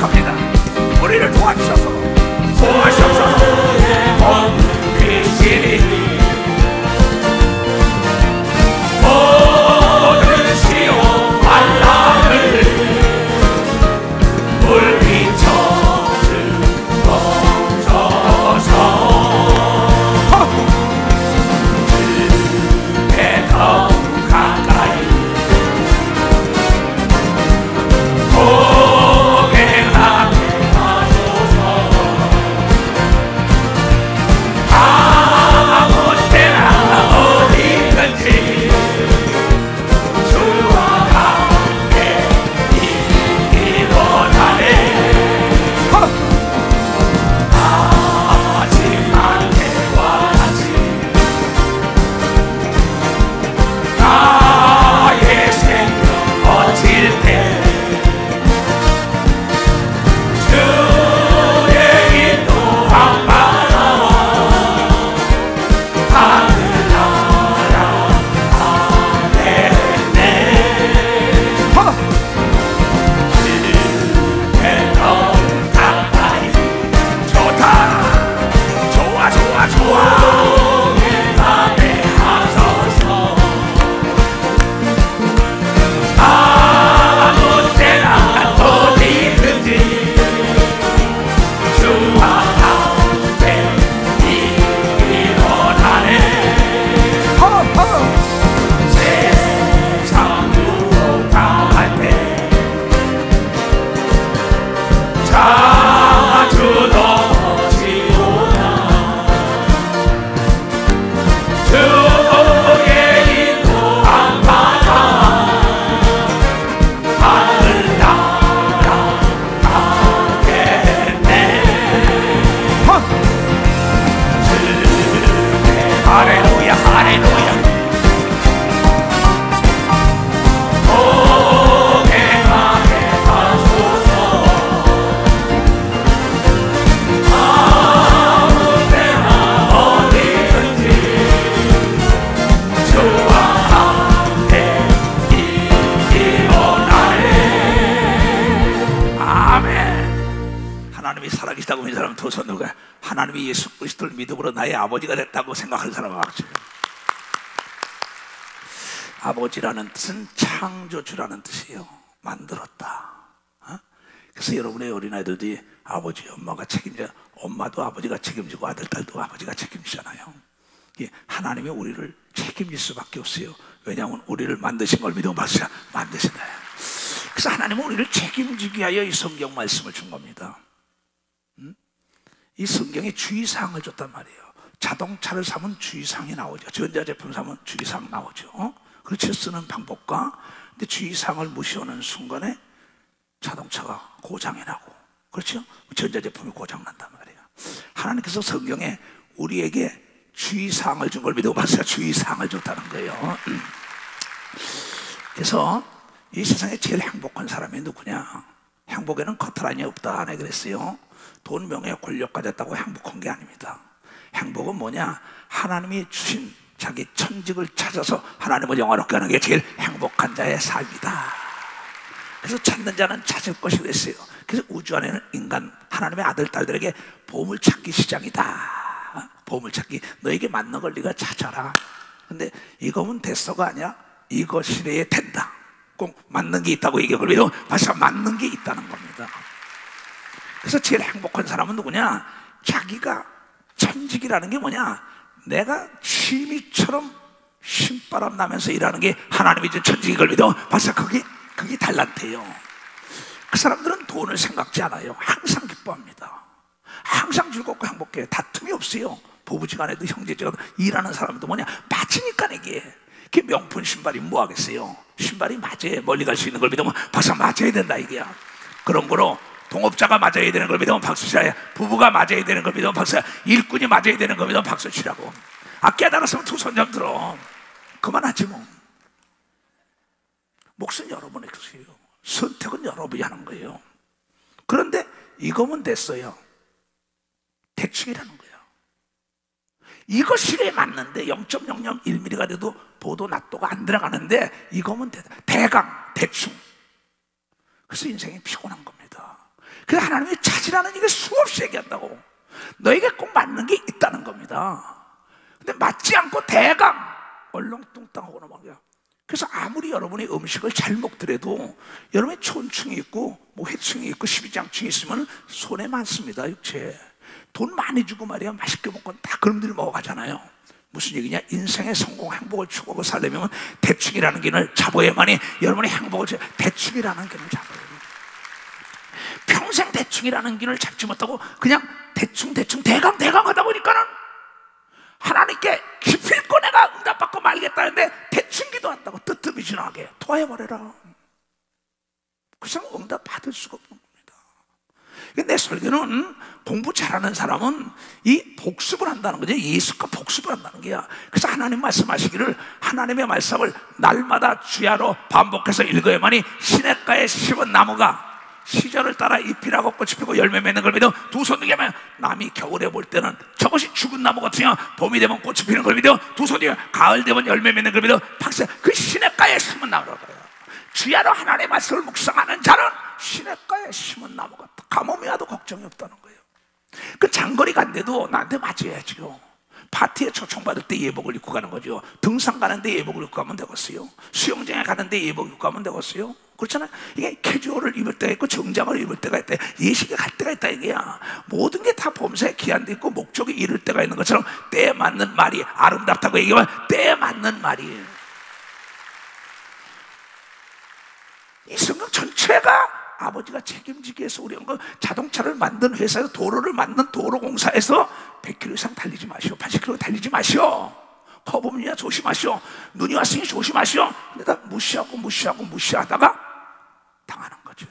고백합니다. 우리를 도와주셔서 온 귀신이 모든 시오 반란을 물리쳐주 멈춰서 그대 더 가까이 고백하게 하소서. 아무 때나 어디든지 주와 함께 있기 원하네. 하지만 해와 같이 나의 생명 버틸 때 주의 인도함 받아 하늘나라 가겠네. 그대 더 가까이 좋다. 좋아 좋아 좋아. 나의 하소서. 아무 때나 어디든지 주와 함께 있기 원하네. 세상으로 당할 때 자주 넘어지오나 주의 인도함 받아 하늘나라 가겠네. 할렐루야 할렐루야. 고백하게 하소서. 아무 때나 어디든지 주와 함께 있기 원하네. 아멘. 하나님이 살아계시다고 믿는 사람 두 손 들고 하나님이 예수 그리스도를 믿음으로 나의 아버지가 됐다고 생각하는 사람은 박수. 아버지라는 뜻은 창조주라는 뜻이에요. 만들었다. 그래서 여러분의 어린아이들이 아버지 엄마가 책임져, 엄마도 아버지가 책임지고 아들 딸도 아버지가 책임지잖아요. 하나님이 우리를 책임질 수밖에 없어요. 왜냐하면 우리를 만드신 걸 믿으면 박수야. 만드신 거예요. 그래서 하나님은 우리를 책임지기 위하여 이 성경 말씀을 준 겁니다. 이 성경에 주의사항을 줬단 말이에요. 자동차를 사면 주의사항이 나오죠. 전자제품 사면 주의사항 나오죠. 그렇지, 쓰는 방법과. 근데 주의사항을 무시하는 순간에 자동차가 고장이 나고, 그렇죠? 전자제품이 고장난단 말이에요. 하나님께서 성경에 우리에게 주의사항을 준 걸 믿고 봤어요. 주의사항을 줬다는 거예요. 그래서 이 세상에 제일 행복한 사람이 누구냐? 행복에는 커트라인이 없다. 안 해 그랬어요. 돈, 명예, 권력 가졌다고 행복한 게 아닙니다. 행복은 뭐냐? 하나님이 주신 자기 천직을 찾아서 하나님을 영화롭게 하는 게 제일 행복한 자의 삶이다. 그래서 찾는 자는 찾을 것이 그랬어요. 그래서 우주 안에는 인간, 하나님의 아들, 딸들에게 보물찾기 시장이다. 보물찾기, 너에게 맞는 걸 네가 찾아라. 근데 이거면 됐어가 아니야. 이것이래야 된다. 꼭 맞는 게 있다고 얘기하고 그래요. 벌써 맞는 게 있다는 겁니다. 그래서 제일 행복한 사람은 누구냐? 자기가 천직이라는 게 뭐냐? 내가 취미처럼 신바람 나면서 일하는 게 하나님이 준 천직인 걸 믿어. 벌써 그게 달란트예요. 그 사람들은 돈을 생각지 않아요. 항상 기뻐합니다. 항상 즐겁고 행복해요. 다툼이 없어요. 부부지간에도 형제지간에도. 일하는 사람도 뭐냐? 맞으니까 이게. 그 명품 신발이 뭐 하겠어요? 신발이 맞아요. 멀리 갈 수 있는 걸 믿으면 벌써 맞아야 된다 이게야. 그런 거로 동업자가 맞아야 되는 걸 믿으면 박수 치라야. 부부가 맞아야 되는 걸 믿으면 박수야. 일꾼이 맞아야 되는 걸 믿으면 박수 치라고. 깨달았으면 두 손 좀 들어. 그만하지 뭐. 몫은 여러분의 것이에요. 선택은 여러분이 하는 거예요. 그런데 이거면 됐어요. 대충이라는 거예요. 이것이 맞는데 0.001mm가 돼도 보도 낫도가 안 들어가는데 이거면 대강, 대충. 그래서 인생이 피곤한 겁니다. 그래서 하나님이 찾으라는 얘기를 수없이 얘기한다고. 너에게 꼭 맞는 게 있다는 겁니다. 근데 맞지 않고 대강 얼렁뚱땅하고 넘어가요. 그래서 아무리 여러분이 음식을 잘 먹더라도 여러분이 촌충이 있고 뭐 회충이 있고 십이장충이 있으면 손해 많습니다. 육체에 돈 많이 주고 말이야 맛있게 먹고 다 그놈들이 먹어가잖아요. 무슨 얘기냐? 인생의 성공 행복을 추구하고 살려면 대충이라는 길을 잡아야만이 여러분의 행복을 대충이라는 길을 잡아야 돼요. 평생 대충이라는 길을 잡지 못하고 그냥 대충 대강 하다 보니까는 하나님께 기필코 내가 응답받고 말겠다는데 대충 기도한다고 뜨뜻미진하게 토해버려라. 그 사람 응답 받을 수가 없는 겁니다. 내 설교는 공부 잘하는 사람은 이 복습을 한다는 거죠. 예수과 복습을 한다는 게야. 그래서 하나님 말씀하시기를 하나님의 말씀을 날마다 주야로 반복해서 읽어야만이 시냇가에 심은 나무가 시절을 따라 잎이라고 꽃이 피고 열매 맺는 걸 믿어 두 손 들게 하면 남이 겨울에 볼 때는 저것이 죽은 나무 같으냐 봄이 되면 꽃이 피는 걸 믿어 두 손 들게 가을 되면 열매 맺는 걸 믿어 박사 그 시냇가에 심은 나무라고 해요. 주야로 하나님의 말씀을 묵상하는 자는 시냇가에 심은 나무 같다. 가뭄이 와도 걱정이 없다는 거예요. 그 장거리 간데도 나한테 맞아야지요. 파티에 초청받을 때 예복을 입고 가는 거죠. 등산 가는데 예복을 입고 가면 되겠어요. 수영장에 가는데 예복 입고 가면 되겠어요. 그렇잖아요. 이게 캐주얼을 입을 때가 있고 정장을 입을 때가 있다. 예식에 갈 때가 있다 이게야. 모든 게 다 범사에 기한돼 있고 목적이 이룰 때가 있는 것처럼 때에 맞는 말이 아름답다고 얘기하면 때에 맞는 말이에요. 이 성경 전체가 아버지가 책임지기 위해서 우리 자동차를 만든 회사에서 도로를 만든 도로공사에서 100km 이상 달리지 마시오. 80km 달리지 마시오. 커브문이야 조심하시오. 눈이 왔으니 조심하시오. 근데 다 무시하다가 당하는 거죠.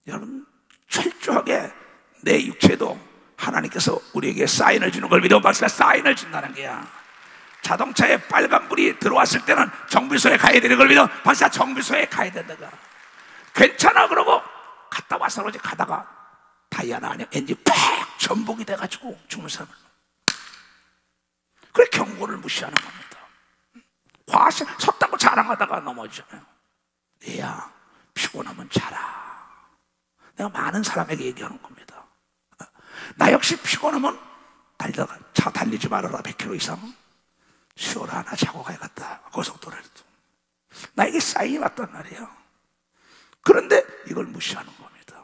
여러분 철저하게 내 육체도 하나님께서 우리에게 사인을 주는 걸 믿어 박사 사인을 준다는 거야. 자동차에 빨간불이 들어왔을 때는 정비소에 가야 되는 걸 믿어 박사 정비소에 가야 된다가 괜찮아 그러고 갔다 와서 어제 가다가 타이어나 아니면 엔진 팍 전복이 돼가지고 죽는 사람은 그래 경고를 무시하는 겁니다. 과시 섰다고 자랑하다가 넘어지잖아요. 얘야 피곤하면 자라. 내가 많은 사람에게 얘기하는 겁니다. 나 역시 피곤하면 달리다가 차 달리지 말아라. 100km 이상 쉬어라. 나 자고 가야겠다. 고속도로에도 나에게 사인이 왔단 말이에요. 그런데 이걸 무시하는 겁니다.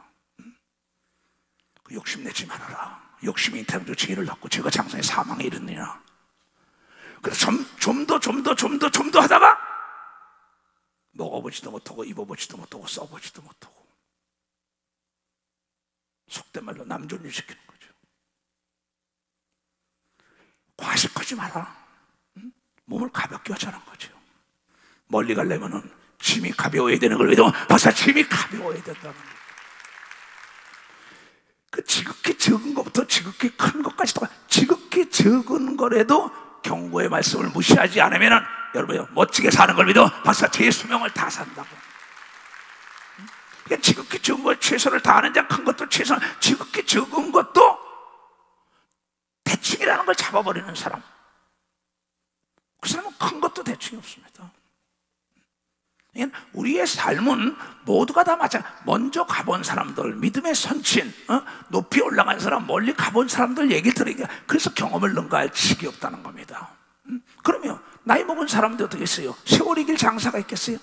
욕심내지 말아라. 욕심이 인태는 죄를 낳고 죄가 장성에 사망에 이르느니라. 그래서 좀 더 하다가 먹어보지도 못하고 입어보지도 못하고 써보지도 못하고 속된 말로 남존유시키는 거죠. 과식하지 마라. 몸을 가볍게 하자는 거죠. 멀리 가려면은 짐이 가벼워야 되는 걸 믿으면 박사 짐이 가벼워야 된다는 거예요. 그 지극히 적은 것부터 지극히 큰 것까지 지극히 적은 거라도 경고의 말씀을 무시하지 않으면 여러분 멋지게 사는 걸 믿어 박사 제 수명을 다 산다고. 그러니까 지극히 적은 걸 최선을 다하는 자 큰 것도 최선 지극히 적은 것도 대충이라는 걸 잡아버리는 사람 그 사람은 큰 것도 대충이 없습니다. 우리의 삶은 모두가 다 마찬가지. 먼저 가본 사람들, 믿음의 선친, 높이 올라간 사람, 멀리 가본 사람들 얘기를 들으니까 그래서 경험을 능가할 지식이 없다는 겁니다. 그러면 나이 먹은 사람들 어떻게 했어요? 세월 이길 장사가 있겠어요?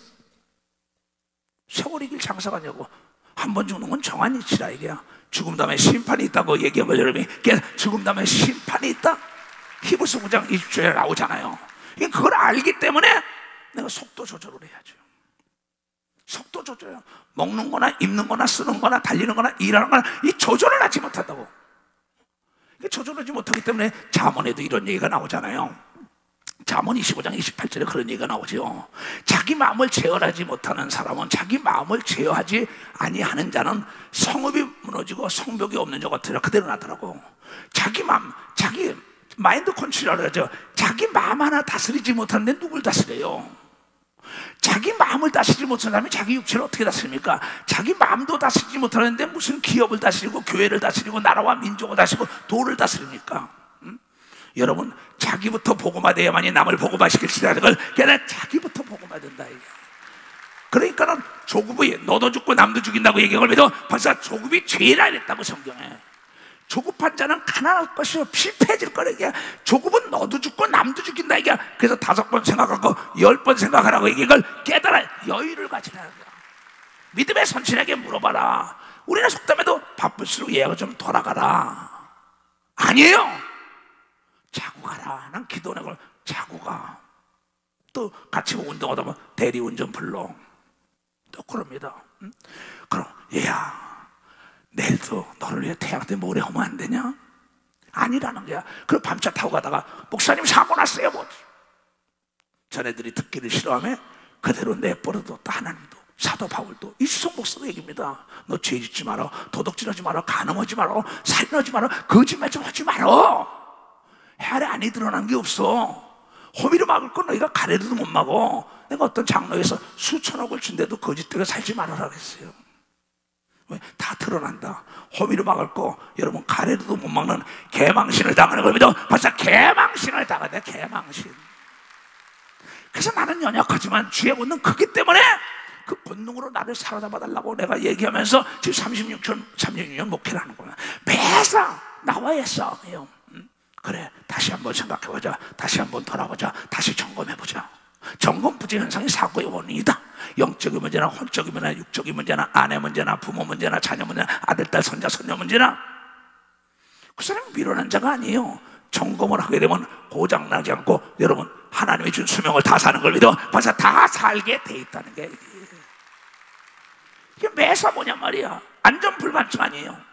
세월 이길 장사가 아니고 한 번 죽는 건 정한 이치라 이게야. 죽음 다음에 심판이 있다고 얘기하면 여러분이 죽음 다음에 심판이 있다? 히브리서 9장 20절에 나오잖아요. 그걸 알기 때문에 내가 속도 조절을 해야죠. 속도 조절해요. 먹는 거나 입는 거나 쓰는 거나 달리는 거나 일하는 거나 이 조절을 하지 못한다고. 조절하지 못하기 때문에 잠언에도 이런 얘기가 나오잖아요. 잠언 25장 28절에 그런 얘기가 나오죠. 자기 마음을 제어하지 못하는 사람은 자기 마음을 제어하지 아니하는 자는 성읍이 무너지고 성벽이 없는 자 같으라. 그대로 나더라고. 자기 마음, 자기 마인드 컨트롤이라고 하죠. 자기 마음 하나 다스리지 못하는데 누굴 다스려요? 자기 마음을 다스리지 못하는 사람이 자기 육체를 어떻게 다스립니까? 자기 마음도 다스리지 못하는데 무슨 기업을 다스리고 교회를 다스리고 나라와 민족을 다스리고 도를 다스립니까? 여러분 자기부터 복음화돼야만이 남을 복음화시킬 수 있다는 걸 그냥 자기부터 복음화된다 이게. 그러니까는 조급이 너도 죽고 남도 죽인다고 얘기한 걸 믿어. 벌써 조급이 죄라 이랬다고 성경에. 조급한 자는 가난할 것이요 필패해질 거라 이게. 조급은 너도 죽고 남도 죽인다 이게. 그래서 5번 생각하고 10번 생각하라고 이걸 깨달아 여유를 가지라. 믿음의 선친에게 물어봐라. 우리는 속담에도 바쁠수록 얘가 좀 돌아가라. 아니에요. 자고 가라. 난 기도하는 걸 자고 가. 또 같이 운동하다 보면 대리운전 불러. 또 그럽니다. 그럼 얘야 내일도 너를 위해 태양 때문에 모래하면 안 되냐? 아니라는 거야. 그럼 밤차 타고 가다가 목사님 사고 났어요 뭐. 자네들이 듣기를 싫어하며 그대로 내버려뒀다. 하나님도 사도 바울도 이수성 목사도 얘기입니다. 너 죄 짓지 마라, 도둑질하지 마라, 간음하지 마라, 살인하지 마라, 거짓말 좀 하지 마라. 해아래 안에 드러난 게 없어. 호미로 막을 건 너희가 가래로도 못 막어. 내가 어떤 장로에서 수천억을 준데도 거짓되게 살지 말아라 그랬어요. 왜? 다 드러난다. 호미로 막을 거 여러분 가래로도 못 막는 개망신을 당하는 겁니다. 벌써 개망신을 당하네. 개망신. 그래서 나는 연약하지만 주의 본능 크기 때문에 그 본능으로 나를 사로잡아 달라고 내가 얘기하면서 지금 36년 목회를 하는 거야. 매사 나와의 싸움이에요. 그래, 다시 한번 생각해보자. 다시 한번 돌아보자. 다시 점검해보자. 점검 부재 현상이 사고의 원인이다. 영적인 문제나 혼적인 문제나 육적인 문제나 아내 문제나 부모 문제나 자녀 문제나 아들, 딸, 손자, 손녀 문제나 그 사람이 미련한 자가 아니에요. 점검을 하게 되면 고장나지 않고 여러분 하나님이 준 수명을 다 사는 걸 믿어. 벌써 다 살게 돼 있다는 게 이게 매사 뭐냔 말이야. 안전불감증 아니에요.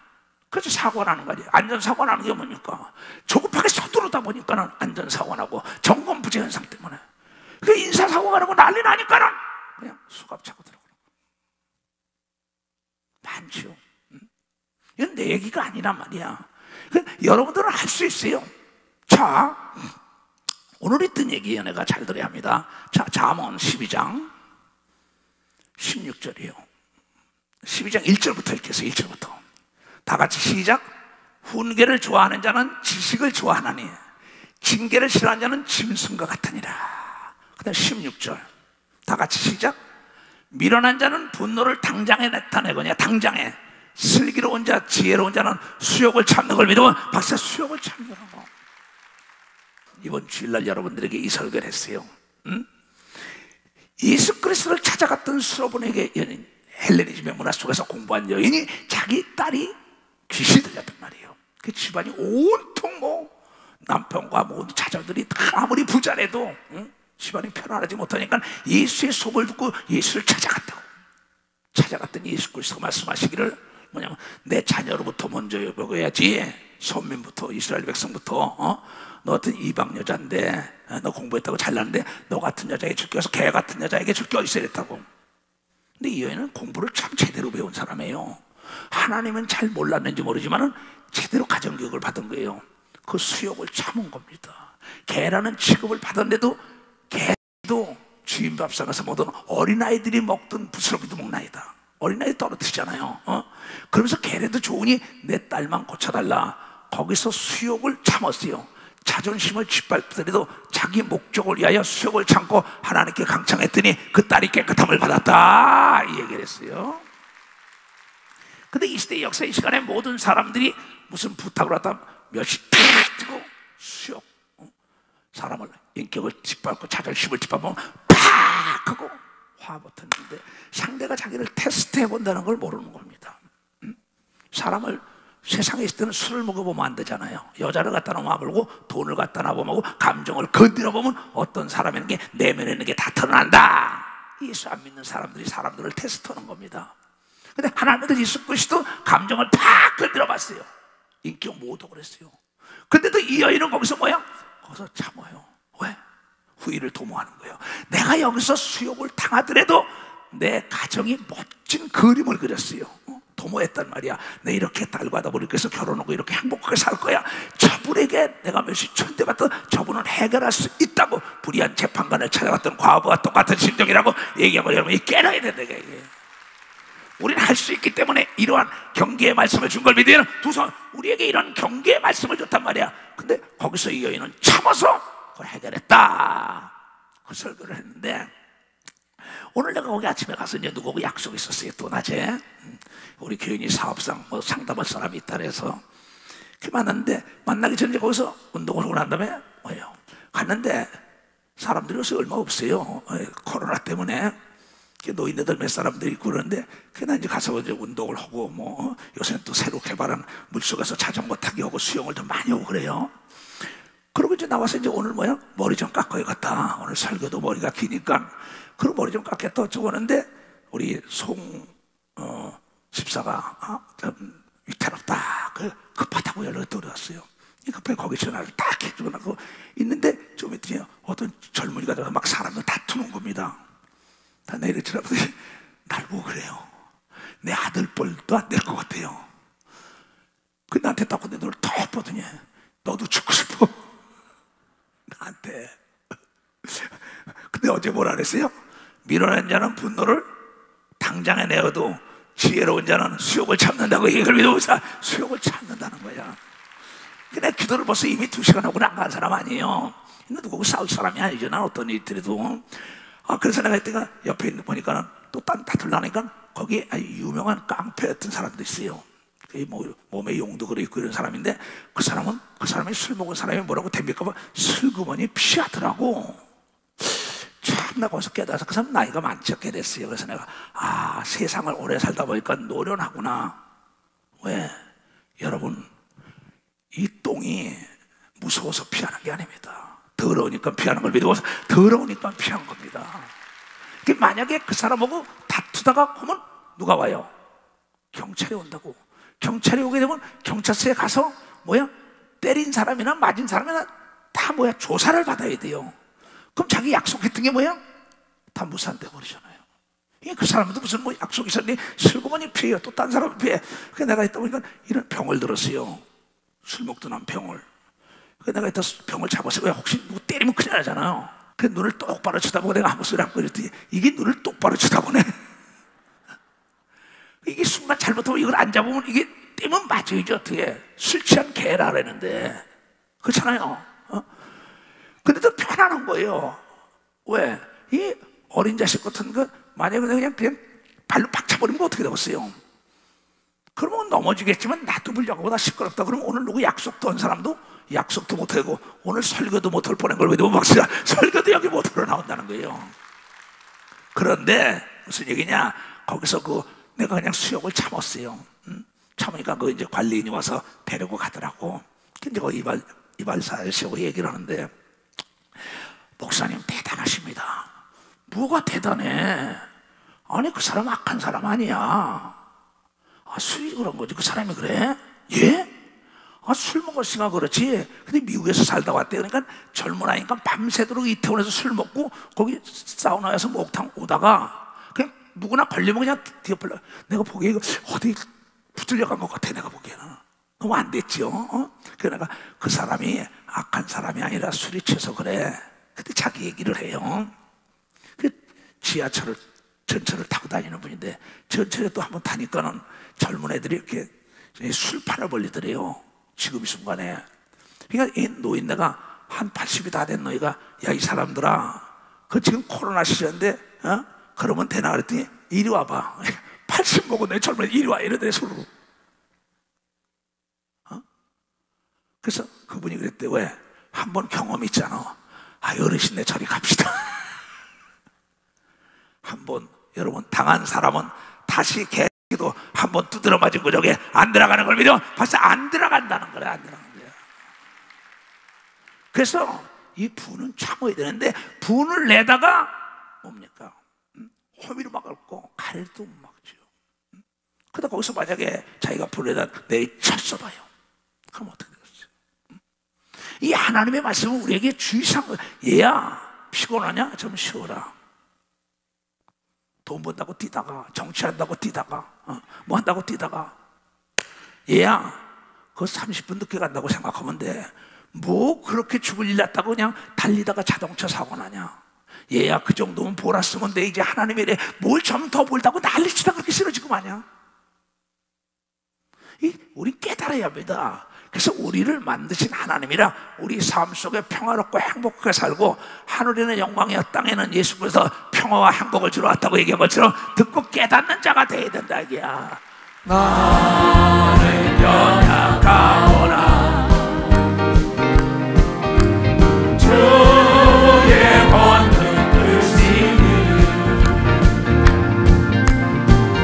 그래서 사고가 나는 거지. 안전사고가 나는 게 뭡니까? 조급하게 서두르다 보니까는 안전사고가 나고 점검 부재 현상 때문에 그 인사사고가 나고 난리 나니까는 그냥 수갑 차고 들어가는 거야. 많죠. 이건 내 얘기가 아니란 말이야. 여러분들은 할 수 있어요. 자, 오늘 있던 얘기예요. 내가 잘 들어야 합니다. 자, 잠언 12장 16절이에요. 12장 1절부터 읽겠어요. 1절부터 다 같이 시작. 훈계를 좋아하는 자는 지식을 좋아하나니 징계를 싫어하는 자는 짐승과 같으니라. 그 다음 16절 다 같이 시작. 미련한 자는 분노를 당장에 나타내거냐. 당장에. 슬기로운 자, 지혜로운 자는 수욕을 참는 걸 믿으면 박사 수욕을 참는 거. 이번 주일날 여러분들에게 이 설교를 했어요. 예수 그리스도를 찾아갔던 수로본에게 여인, 헬레니즘의 문화 속에서 공부한 여인이 자기 딸이 귀신이 들렸단 말이에요. 그 집안이 온통 뭐 남편과 모든 자녀들이 다 아무리 부자래도 집안이 편안하지 못하니까 예수의 소문을 듣고 예수를 찾아갔다고. 찾아갔더니 예수 그리스도가 말씀하시기를 뭐냐면 내 자녀로부터 먼저 먹어야지. 선민부터 이스라엘 백성부터 너 같은 이방 여자인데 너 공부했다고 잘났는데 너 같은 여자에게 줄겨서 개 같은 여자에게 줄겨 있어야 됐다고. 근데 이 여인은 공부를 참 제대로 배운 사람이에요. 하나님은 잘 몰랐는지 모르지만 제대로 가정교육을 받은 거예요. 그 수욕을 참은 겁니다. 개라는 취급을 받았는데도 개도 주인 밥상에서 먹던 어린아이들이 먹던 부스러기도 먹나이다. 어린아이 떨어뜨리잖아요. 그러면서 개라도 좋으니 내 딸만 고쳐달라. 거기서 수욕을 참았어요. 자존심을 짓밟더라도 자기 목적을 위하여 수욕을 참고 하나님께 강청했더니 그 딸이 깨끗함을 받았다. 이 얘기를 했어요. 근데 이 시대 역사 이 시간에 모든 사람들이 무슨 부탁을 하다 몇이 탁 뜨고 수욕, 사람을 인격을 짓밟고 자존심을 짓밟으면 팍 하고 화 붙었는데 상대가 자기를 테스트해 본다는 걸 모르는 겁니다. 사람을 세상에 있을 때는 술을 먹어보면 안 되잖아요. 여자를 갖다 놔보고 돈을 갖다 놔보고 감정을 건드려 보면 어떤 사람이라는 게 내면에 있는 게 다 드러난다. 예수 안 믿는 사람들이 사람들을 테스트하는 겁니다. 근데 하나님도 예수 그리스도 감정을 팍 건드려 봤어요. 인격 모독을 그랬어요. 근데도 이 여인은 거기서 뭐야? 거기서 참아요. 왜? 후일을 도모하는 거예요. 내가 여기서 수욕을 당하더라도 내 가정이 멋진 그림을 그렸어요. 도모했단 말이야. 내 이렇게 딸과 아버지를 위해서 결혼하고 이렇게 행복하게 살 거야. 저분에게 내가 몇십 천대 받던 저분은 해결할 수 있다고 불의한 재판관을 찾아갔던 과부와 똑같은 심정이라고 얘기하고 여러분이 깨달아야 된다. 이게. 우리는 할 수 있기 때문에 이러한 경계의 말씀을 준 걸 믿으면 두 손 우리에게 이런 경계의 말씀을 줬단 말이야. 근데 거기서 이 여인은 참아서 그걸 해결했다. 그 설교를 했는데 오늘 내가 거기 아침에 가서 이제 누구하고 약속이 있었어요. 또 낮에 우리 교인이 사업상 뭐 상담할 사람이 있다 그래서 그 만났는데, 만나기 전에 거기서 운동을 하고 난 다음에 뭐예요, 갔는데 사람들이 요새 얼마 없어요. 코로나 때문에 노인네들 몇 사람들이 있고 그러는데, 그냥 이제 가서 이제 운동을 하고 뭐 요새는 또 새로 개발한 물속에서 자전거 타기 하고 수영을 더 많이 하고 그래요. 그러고 이제 나와서 이제 오늘 뭐야, 머리 좀 깎아야겠다. 오늘 설교도 머리가 기니까 그리고 머리 좀 깎겠다 어쩌고 하는데, 우리 집사가 좀 위태롭다, 급하다고 연락이 들어왔어요. 급하게 거기 전화를 딱 해주고 나고 있는데, 좀 있더니 어떤 젊은이가 들어서 막 사람들 다투는 겁니다. 다 내일 쳐다보더니 날 보고 그래요. 내 아들뻘도 안 될 것 같아요. 그 나한테 딱 근데 너를 턱 보더니 너도 죽고 싶어. 나한테. 근데 어제 뭐라 그랬어요? 밀어낸 자는 분노를 당장에 내어도 지혜로운 자는 수욕을 참는다고. 이걸 믿어보자. 수욕을 참는다는 거야. 근데 기도를 벌써 이미 2시간 하고 안 간 사람 아니에요. 누구하고 싸울 사람이 아니죠. 난 어떤 일들에도. 그래서 내가 이때가 옆에 있는 보니까는 또 딴 다툴라니까 거기에 아주 유명한 깡패 같은 사람도 있어요. 몸에 용도 있고 이런 사람인데, 그 사람이 술 먹은 사람이 뭐라고 댐빌까봐 슬그머니 피하더라고. 참 나 거기서 깨달아서 그 사람 나이가 많지 않게 됐어요. 그래서 내가 세상을 오래 살다 보니까 노련하구나. 왜? 여러분, 이 똥이 무서워서 피하는 게 아닙니다. 더러우니까 피하는 걸 믿어서 더러우니까 피한 겁니다. 만약에 그 사람하고 다투다가 하면 누가 와요? 경찰이 온다고. 경찰이 오게 되면 경찰서에 가서 때린 사람이나 맞은 사람이나 다 조사를 받아야 돼요. 그럼 자기 약속했던 게 다 무산돼 버리잖아요. 그 사람도 무슨 약속이 있었니? 슬그머니 피해요. 또 딴 사람 피해. 그래서 내가 있다 보니까 이런 병을 들었어요. 술 먹던 한 병을. 그래서 내가 이따 병을 잡았어요. 혹시 누구 때리면 큰일 나잖아요. 그 눈을 똑바로 쳐다보고 내가 아무 소리 안 꺼냈더니 이게 눈을 똑바로 쳐다보네. 이게 순간 잘못하면 이걸 안 잡으면 이게 떼면 맞아야죠. 어떻게 술 취한 개라 그랬는데 그렇잖아요. 근데 또 편안한 거예요. 왜? 이 어린 자식 같은 거 만약에 그냥 발로 팍 차버리면 어떻게 되겠어요? 그러면 넘어지겠지만 나도 불려보다 시끄럽다. 그러면 오늘 누구 약속도 한 사람도 약속도 못하고 오늘 설교도 못할 뻔한 걸 왜도 막시라 설교도 여기 못하러 나온다는 거예요. 그런데 무슨 얘기냐? 거기서 내가 그냥 수욕을 참았어요. 참으니까 이제 관리인이 와서 데리고 가더라고. 근데 이발사 아저씨하고 얘기를 하는데, 목사님 대단하십니다. 뭐가 대단해? 아니 그 사람 악한 사람 아니야. 술이 그런 거지. 그 사람이 그래? 예? 술 먹었으니까 그렇지. 근데 미국에서 살다 왔대. 그러니까 젊은 아이니까 밤새도록 이태원에서 술 먹고 거기 사우나에서 목욕탕 오다가 그냥 누구나 걸리면 그냥 뒤엎을라. 내가 보기에 이거 어디 붙들려간 것 같아. 내가 보기에는 너무 안 됐죠. 그러니까 그 사람이 악한 사람이 아니라 술이 취해서 그래. 근데 자기 얘기를 해요. 그 지하철을 전철을 타고 다니는 분인데 전철에 또 한번 타니까는 젊은 애들이 이렇게 술판을 벌리더래요. 지금 이 순간에. 그러니까 이 노인네가 한 80이 다 된 노이가, 야 이 사람들아, 그 지금 코로나 시절인데 그러면 되나 그랬더니 이리 와봐. 80 먹은 내 젊은 애 이리 와 이러더래 술로. 그래서 그분이 그랬대. 왜? 한 번 경험 있잖아. 어르신네 저리 갑시다. 한 번 여러분 당한 사람은 다시 개도 한 번 두드려 맞은 거 저게 안 들어가는 걸 믿어. 벌써 안 들어간다는 거야. 안 들어가는 거야. 그래서 이 분은 참아야 되는데 분을 내다가 뭡니까? 호미로 막았고 가래도 못 막죠. 그러다 거기서 만약에 자기가 분을 내다 내쳤어봐요. 그럼 어떻게 되겠어요? 이 하나님의 말씀은 우리에게 주의사항. 얘야 피곤하냐? 좀 쉬어라. 돈 번다고 뛰다가, 정치한다고 뛰다가, 뭐 한다고 뛰다가, 얘야 그거 30분 늦게 간다고 생각하면 돼. 뭐 그렇게 죽을 일 났다고 그냥 달리다가 자동차 사고 나냐? 얘야 그 정도면 보랐으면 돼. 이제 하나님이 이래 뭘 좀 더 볼다고 난리치다 그렇게 쓰러지고 마냐? 우리 깨달아야 합니다. 그래서 우리를 만드신 하나님이라 우리 삶 속에 평화롭고 행복하게 살고 하늘에는 영광이요 땅에는 예수 그리스도 평화와 행복을 주러 왔다고 얘기한 것처럼 듣고 깨닫는 자가 되어야 된다 이게야. 나는 연약하구나 주의 권능 크시니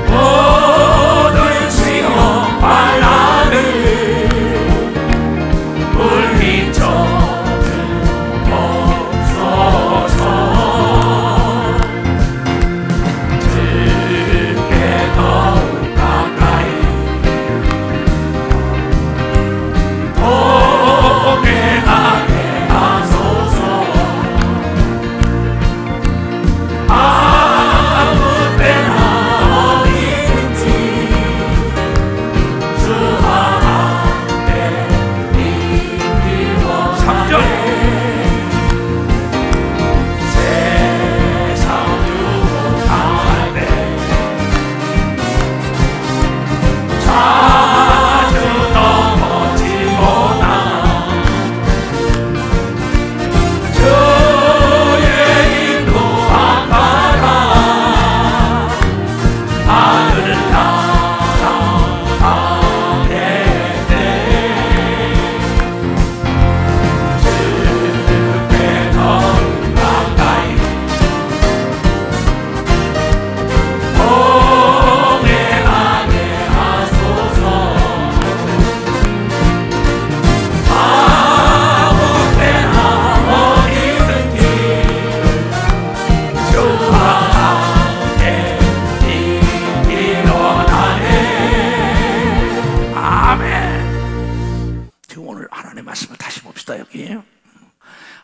모든 시험 반란을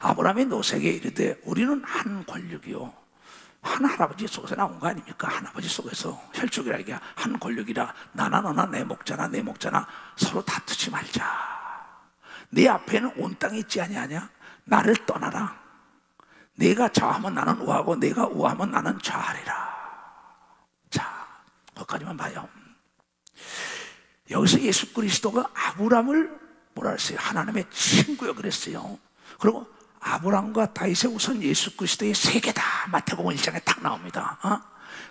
아브라함이 노색에 이르되 우리는 한 권력이요 한 할아버지 속에서 나온 거 아닙니까? 한 아버지 속에서 혈족이라 이게 한 권력이라 나나 너나 내 목자나 내 목자나 서로 다투지 말자. 네 앞에는 온 땅이 있지 아니하냐? 나를 떠나라. 내가 좌하면 나는 우하고 내가 우하면 나는 좌하리라. 자, 거기까지만 봐요. 여기서 예수 그리스도가 아브라함을 뭐라 했어요? 하나님의 친구요 그랬어요. 그리고 아브라함과 다윗의 우선 예수 그리스도의 세계다 마태복음 1장에 딱 나옵니다.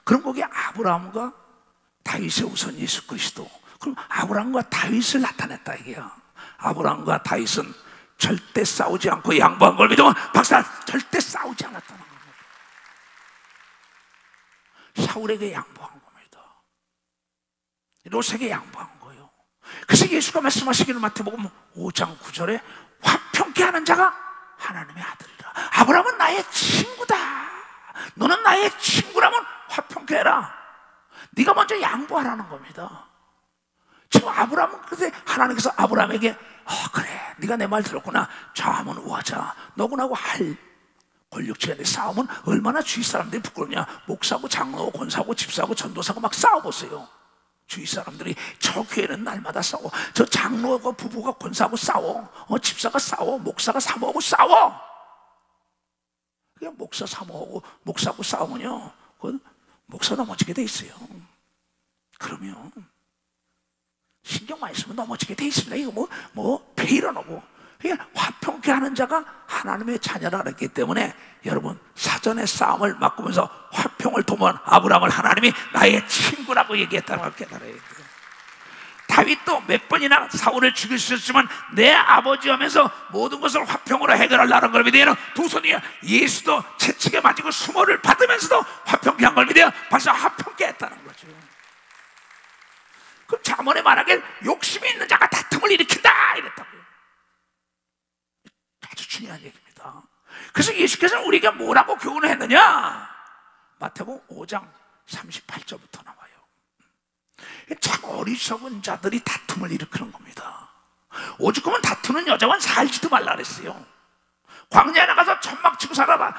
그럼 거기 아브라함과 다윗의 우선 예수 그리스도. 그럼 아브라함과 다윗을 나타냈다 이게요. 아브라함과 다윗은 절대 싸우지 않고 양보한 걸 믿으면 박사 절대 싸우지 않았다는 겁니다. 사울에게 양보한 겁니다. 롯에게 양보한 거예요. 그래서 예수가 말씀하시기를 마태복음 5장 9절에 화평케 하는 자가 하나님의 아들이라. 아브라함은 나의 친구다. 너는 나의 친구라면 화평케 해라. 네가 먼저 양보하라는 겁니다. 지금 아브라함은 그때 하나님께서 아브라함에게 그래 네가 내 말 들었구나. 좌하면 우하자. 너구나하고 할 권력지간의 싸움은 얼마나 주위 사람들이 부끄럽냐. 목사고 장로고 권사고 집사고 전도사고 막 싸워보세요. 주위 사람들이 저 교회는 날마다 싸워. 저 장로하고 부부가 권사하고 싸워. 집사가 싸워. 목사가 사모하고 싸워. 그냥 목사 사모하고 목사하고 싸우면요 그건 목사 넘어지게 돼 있어요. 그러면 신경 많이 쓰면 넘어지게 돼 있습니다. 이거 뭐 페이러노고. 그냥 화평케 하는 자가 하나님의 자녀라 그랬기 때문에 여러분 사전에 싸움을 맡으면서 화평을 도모한 아브라함을 하나님이 나의 친구라고 얘기했다는 걸 깨달아야 돼요. 다윗도 몇 번이나 사울을 죽일 수 있었지만 내 아버지 하면서 모든 것을 화평으로 해결하려는 걸 믿어요. 두 손이야. 예수도 채찍에 맞고 수모를 받으면서도 화평케 한 걸 믿어요. 벌써 화평케 했다는 거죠. 그럼 잠언에 말하길 욕심이 있는 자가 다툼을 일으킨다 이랬다고요. 아주 중요한 얘기입니다. 그래서 예수께서는 우리에게 뭐라고 교훈을 했느냐? 마태복음 5장 38절부터 나와요. 참 어리석은 자들이 다툼을 일으키는 겁니다. 오죽하면 다투는 여자와는 살지도 말라 그랬어요. 광야에 나가서 천막 치고 살아라.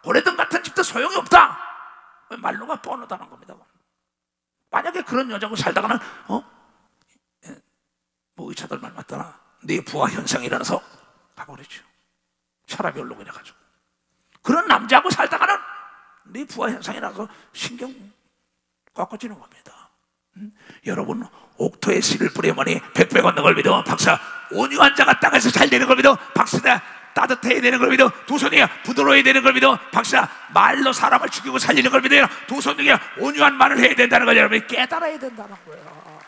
고래등 같은 집도 소용이 없다. 말로가 뻔하다는 겁니다. 만약에 그런 여자고 살다가는 뭐 의사들 말 맞다나 네 부하 현상이 일어나서 가버리죠. 혈압이 올라오게 돼가지고. 그런 남자하고 살다가는 네 부하 현상이 나서 신경 꺾어지는 겁니다. 여러분 옥토에 씨를 뿌려머니 백배 걷는 걸 믿으면 박사 온유한 자가 땅에서 잘 되는 걸 믿어. 박수다. 따뜻해야 되는 걸 믿어. 두 손이 부드러워야 되는 걸 믿어. 박수다. 말로 사람을 죽이고 살리는 걸 믿어요. 두 손이 온유한 말을 해야 된다는 걸 여러분이 깨달아야 된다는 거예요.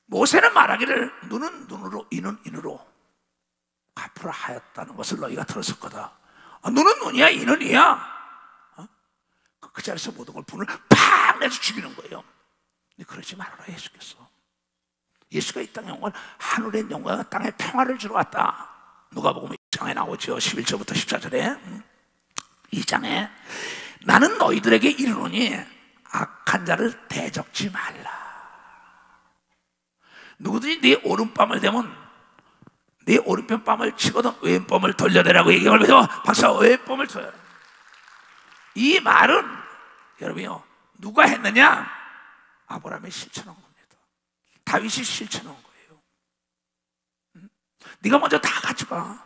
모세는 말하기를 눈은 눈으로 이는 인으로 갚으라 하였다는 것을 너희가 들었을 거다. 눈은 눈이야, 이는 이야. 그 자리에서 모든 걸 분을 팍 내서 죽이는 거예요. 근데 그러지 말아라 예수께서. 예수가 이 땅에 온 건 하늘의 영광과 땅에 평화를 주러 왔다. 누가복음 2장에 나오죠. 11절부터 14절에. 2장에 나는 너희들에게 이르노니 악한 자를 대적지 말라. 누구든지 네 오른뺨을 대면 네 오른편뺨을 치거든 왼뺨을 돌려내라고 얘기를 해서 박사 왼뺨을 쳐요. 이 말은 여러분요 누가 했느냐? 아브라함이 실천한 겁니다. 다윗이 실천한 거예요. 네가 먼저 다 가져가.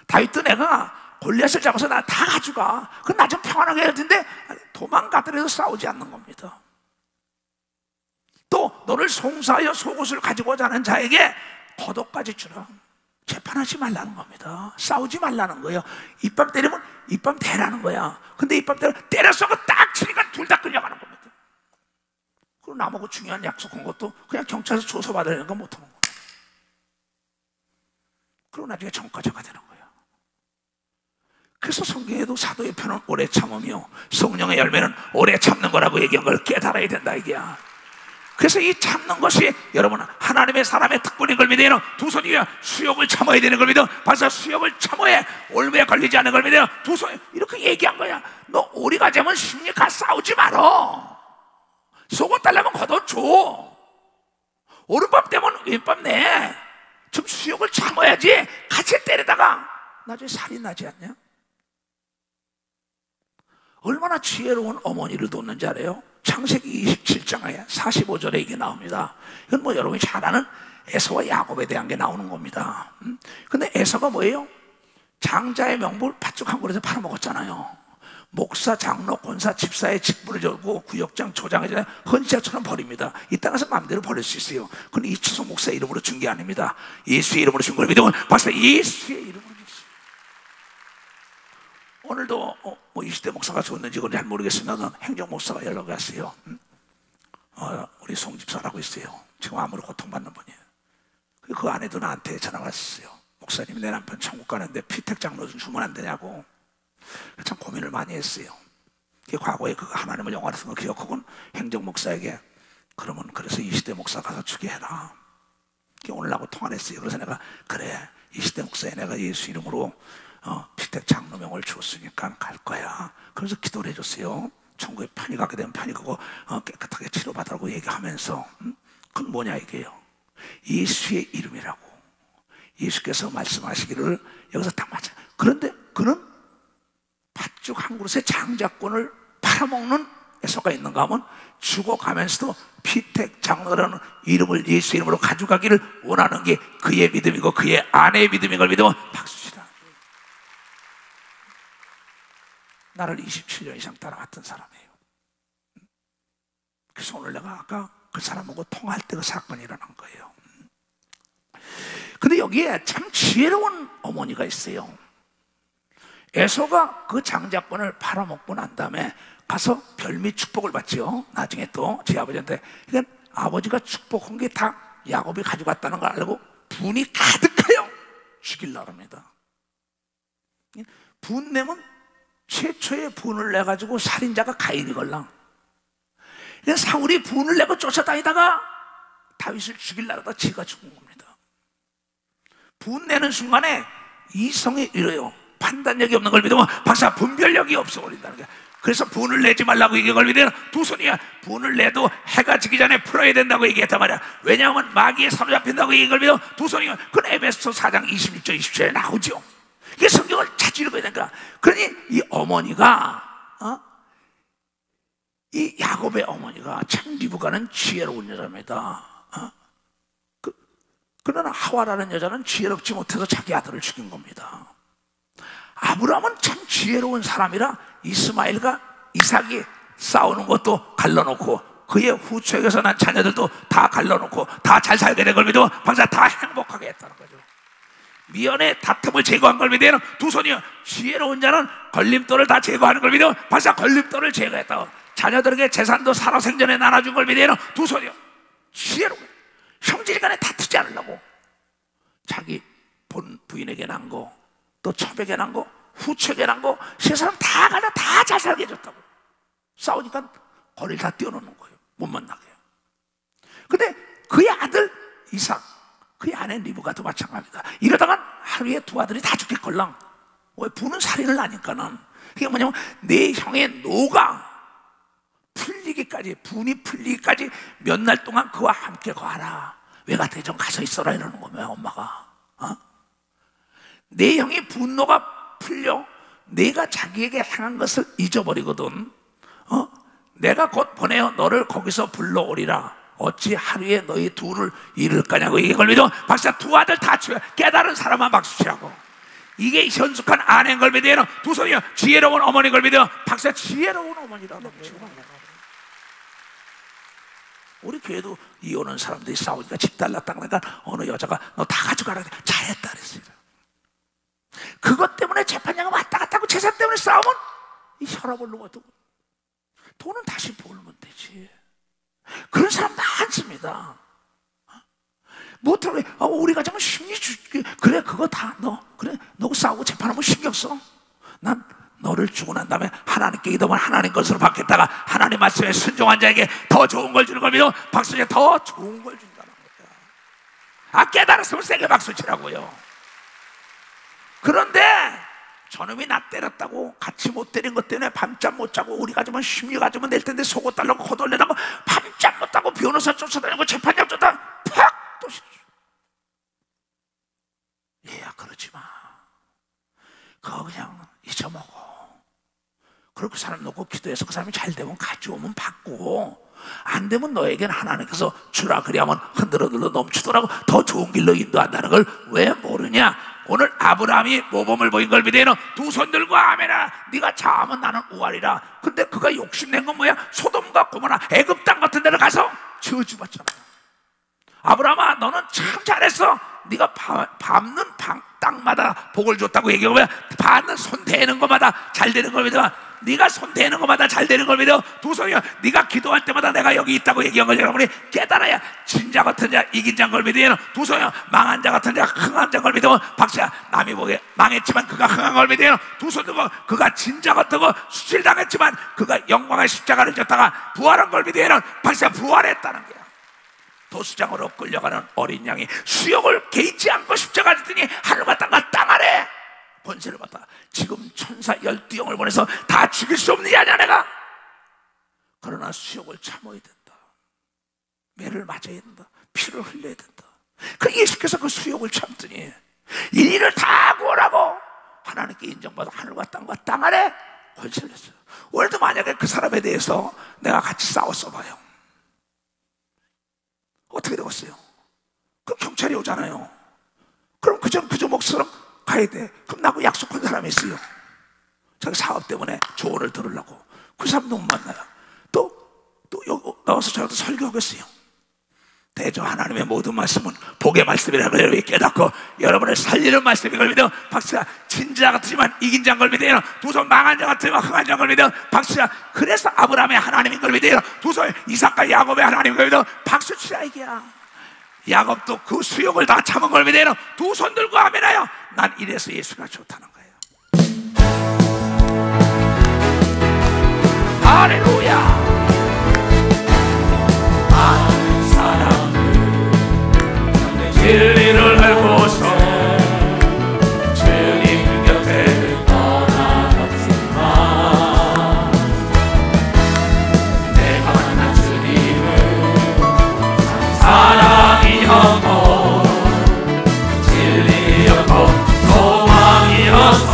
다윗도 내가 골리앗을 잡아서 나 다 가져가. 그럼 나 좀 평안하게 해야 되는데 도망가더라도 싸우지 않는 겁니다. 또 너를 송사하여 속옷을 가지고 자는 자에게 겉옷까지 주라. 재판하지 말라는 겁니다. 싸우지 말라는 거예요. 입밤 때리면 입밤 대라는 거야. 근데 입밤 때려서 딱 치니까 둘 다 끌려가는 겁니다. 그리고 나보고 중요한 약속한 것도 그냥 경찰에서 조사받으려는 건 못하는 거예요. 그리고 나중에 전과자가 되는 거예요. 그래서 성경에도 사도의 편은 오래 참으며 성령의 열매는 오래 참는 거라고 얘기한 걸 깨달아야 된다 이게야. 그래서 이 참는 것이 여러분 하나님의 사람의 특권인 걸 믿어요. 두 손이 수욕을 참아야 되는 걸 믿어. 벌써 수욕을 참아야 올무에 걸리지 않는 걸 믿어요. 두 손 이렇게 얘기한 거야. 너 오리가 되면 십니까? 싸우지 말어. 속옷 달라면 걷어 줘. 오른밤 되면 왼밤 내. 좀 수욕을 참아야지. 같이 때리다가 나중에 살이 나지 않냐? 얼마나 지혜로운 어머니를 뒀는지 알아요? 창세기 27장에 45절에 이게 나옵니다. 이건 뭐 여러분이 잘 아는 에서와 야곱에 대한 게 나오는 겁니다. 근데 에서가 뭐예요? 장자의 명분을 팥죽 한 그릇에 팔아먹었잖아요. 목사, 장로, 권사, 집사의 직분을 주고 구역장, 조장을 헌시자처럼 버립니다. 이 땅에서 마음대로 버릴 수 있어요. 그건 이초성 목사의 이름으로 준 게 아닙니다. 예수의 이름으로 준 걸 믿으면 벌써 예수의 이름으로 줬어요. 오늘도 뭐 20대 목사가 줬는지 그건 잘 모르겠습니다. 행정 목사가 연락이 왔어요. 우리 송 집사라고 있어요. 지금 암으로 고통받는 분이에요. 그 아내도 나한테 전화가 왔어요. 목사님, 내 남편 천국 가는데 피택 장로 좀 주면 안 되냐고. 참 고민을 많이 했어요. 과거에 그 하나님을 영화로 쓴 거 기억하고는 행정 목사에게 그러면 그래서 20대 목사 가서 주게 해라. 오늘 나하고 통화를 했어요. 그래서 내가 그래 20대 목사에 내가 예수 이름으로 피택 장로명을 줬으니까 갈 거야. 그래서 기도를 해줬어요. 천국에 편히 가게 되면 편히 가고 깨끗하게 치료받으라고 얘기하면서 그건 뭐냐 이게요. 예수의 이름이라고 예수께서 말씀하시기를 여기서 딱 맞아요. 그런데 그는 팥죽 한 그릇에 장자권을 팔아먹는 에서가 있는가 하면 죽어가면서도 피택 장로라는 이름을 예수 이름으로 가져가기를 원하는 게 그의 믿음이고 그의 아내의 믿음인 걸 믿으면 박수치라. 나를 27년 이상 따라갔던 사람이에요. 그래서 오늘 내가 아까 그 사람하고 통화할 때 그 사건이 일어난 거예요. 근데 여기에 참 지혜로운 어머니가 있어요. 에서가 그 장자권을 팔아먹고 난 다음에 가서 별미 축복을 받죠. 나중에 또 제 아버지한테. 그러니까 아버지가 축복한 게 다 야곱이 가져갔다는 걸 알고 분이 가득해요. 죽이려고 합니다. 분 내면 최초의 분을 내가지고 살인자가 가인이걸랑. 그래서 사울이 분을 내고 쫓아다니다가 다윗을 죽이려고 하다 지가 죽은 겁니다. 분 내는 순간에 이성이 이래요. 판단력이 없는 걸 믿으면 박사 분별력이 없어 버린다는 거야. 그래서 분을 내지 말라고 얘기한 걸 믿으면 두 손이야. 분을 내도 해가 지기 전에 풀어야 된다고 얘기했단 말이야. 왜냐하면 마귀에 사로잡힌다고 얘기한 걸 믿으면 두 손이야. 그건 에베소 4장 26절 27절에 나오죠. 이게 성경을 자주 읽어야 되니까. 그러니 이 어머니가 이 야곱의 어머니가 참 리브가는 지혜로운 여자입니다. 그러나 하와라는 여자는 지혜롭지 못해서 자기 아들을 죽인 겁니다. 아브라함은 참 지혜로운 사람이라 이스마엘과 이삭이 싸우는 것도 갈라놓고 그의 후처에게서 난 자녀들도 다 갈라놓고 다 잘 살게 된 걸 믿어 박사 다 행복하게 했다는 거죠. 미연의 다툼을 제거한 걸 믿어 두 손이요. 지혜로운 자는 걸림돌을 다 제거하는 걸 믿어 박사 걸림돌을 제거했다. 자녀들에게 재산도 살아생전에 나눠준 걸 믿어 두 손이요. 지혜로운 형제간에 다투지 않으려고 자기 본 부인에게 난 거, 또 첩에게 난 거, 후처에게 난 거, 세 사람 다 가나 다 잘 살게 해줬다고. 싸우니까 거리를 다 띄워놓는 거예요. 못 만나게. 근데 그의 아들 이삭, 그의 아내 리브가도 마찬가지다. 이러다가 하루에 두 아들이 다 죽겠걸랑. 왜 부는 살인을 하니까는. 그게 뭐냐면 내 형의 노가 풀리기까지, 분이 풀리기까지 몇 날 동안 그와 함께 가라. 외가대전 가서 있어라 이러는 거면 엄마가. 내 형의 분노가 풀려 내가 자기에게 행한 것을 잊어버리거든. 내가 곧 보내어 너를 거기서 불러오리라. 어찌 하루에 너희 둘을 잃을 거냐고. 이게 걸리죠. 박사 두 아들 다 치워. 깨달은 사람만 박수 치라고. 이게 현숙한 아내인 걸 믿어요. 두 손이요. 지혜로운 어머니인 걸 믿어요. 박사 지혜로운 어머니라고. 우리 교회도 이혼한 사람들이 싸우니까 집 달랐다 그러니까 어느 여자가 너 다 가져가라. 잘했다 그랬어요. 그것 때문에 재판장이 왔다 갔다 하고 재산 때문에 싸우면 이 혈압을 놓아도 돈은 다시 벌면 되지. 그런 사람 많습니다. 못하게 우리 가정은 심리 주기 그래 그거 다 너 그래 너 싸우고 재판하면 신경 써. 난 너를 주고 난 다음에 하나님께 기도하면 하나님 것으로 받겠다가 하나님 말씀에 순종한 자에게 더 좋은 걸 주는 걸 믿어 박수에 더 좋은 걸 준다는 거야. 깨달았으면 세게 박수 치라고요. 그런데 저놈이 나 때렸다고 같이 못 때린 것 때문에 밤잠 못 자고 우리 가지면 심리 가지면 낼 텐데 속옷 달라고 거덜내다가 밤잠 못 자고 변호사 쫓아다니고 재판장 쫓아다니고 팍 또 얘야 그러지 마. 그거 그냥 잊어먹어. 그렇게 사람 놓고 기도해서 그 사람이 잘 되면 가져오면 받고 안 되면 너에게는 하나님께서 주라 그리하면 흔들어 넘치더라고. 더 좋은 길로 인도한다는 걸 왜 모르냐. 오늘 아브라함이 모범을 보인 걸 믿어요. 두 손 들고 아멘아. 네가 자하면 나는 우알이라. 근데 그가 욕심낸 건 뭐야? 소돔과 고모라 애굽 땅 같은 데를 가서 저주받잖아. 아브라함아 너는 참 잘했어. 네가 밟는 땅마다 복을 줬다고 얘기하면 밟는 손 대는 것마다 잘 되는 걸 믿어. 네가 손 대는 것마다 잘 되는 걸 믿어. 두 손이야. 네가 기도할 때마다 내가 여기 있다고 얘기한 걸 여러분이 깨달아야 진자 같은 자 이긴 자인 걸 믿어요. 두 손이야. 망한 자 같은 자 흥한 자인 걸 믿어. 박수야. 남이 보기에 망했지만 그가 흥한 걸 믿어요. 두 손 들고 그가 진자 같은 거 수질당했지만 그가 영광의 십자가를 졌다가 부활한 걸 믿어요. 박수야. 부활했다는 거야. 도수장으로 끌려가는 어린 양이 수욕을 개의치 않고 십자가 지더니 하늘과 땅과 땅 아래 권세를 받다. 지금 천사 12영을 보내서 다 죽일 수 없느냐 내가. 그러나 수욕을 참아야 된다. 매를 맞아야 된다. 피를 흘려야 된다. 그 예수께서 그 수욕을 참더니 인인을 다 구원하고 하나님께 인정받아 하늘과 땅과 땅 아래 권세를 냈어요. 오늘도 만약에 그 사람에 대해서 내가 같이 싸웠어 봐요. 어떻게 되겠어요? 그럼 경찰이 오잖아요. 그럼 그저 목사랑 가야 돼. 그럼 나하고 약속한 사람이 있어요. 자기 사업 때문에 조언을 들으려고. 그 사람도 못 만나요. 또 여기 나와서 저한테 설교하겠어요. 대저 하나님의 모든 말씀은 복의 말씀이라는 걸 여러분이 깨닫고 여러분을 살리는 말씀인 걸 믿어. 박수야. 진자 같지만 이긴 자인 걸 믿어요. 두 손 망한 자 같지만 흥한 자인 걸 믿어. 박수야. 그래서 아브라함의 하나님인 걸 믿어요. 두 손 이삭과 야곱의 하나님인 걸 믿어. 박수 치라 이게야. 야곱도 그 수욕을 다 참은 걸 믿어요. 두 손 들고 아멘하여. 난 이래서 예수가 좋다는 거예요. 할렐루야. 진리를 알고서 주님 곁에 떠나갔지만 내가 만난 주님은 사랑이었고 진리였고 소망이었어.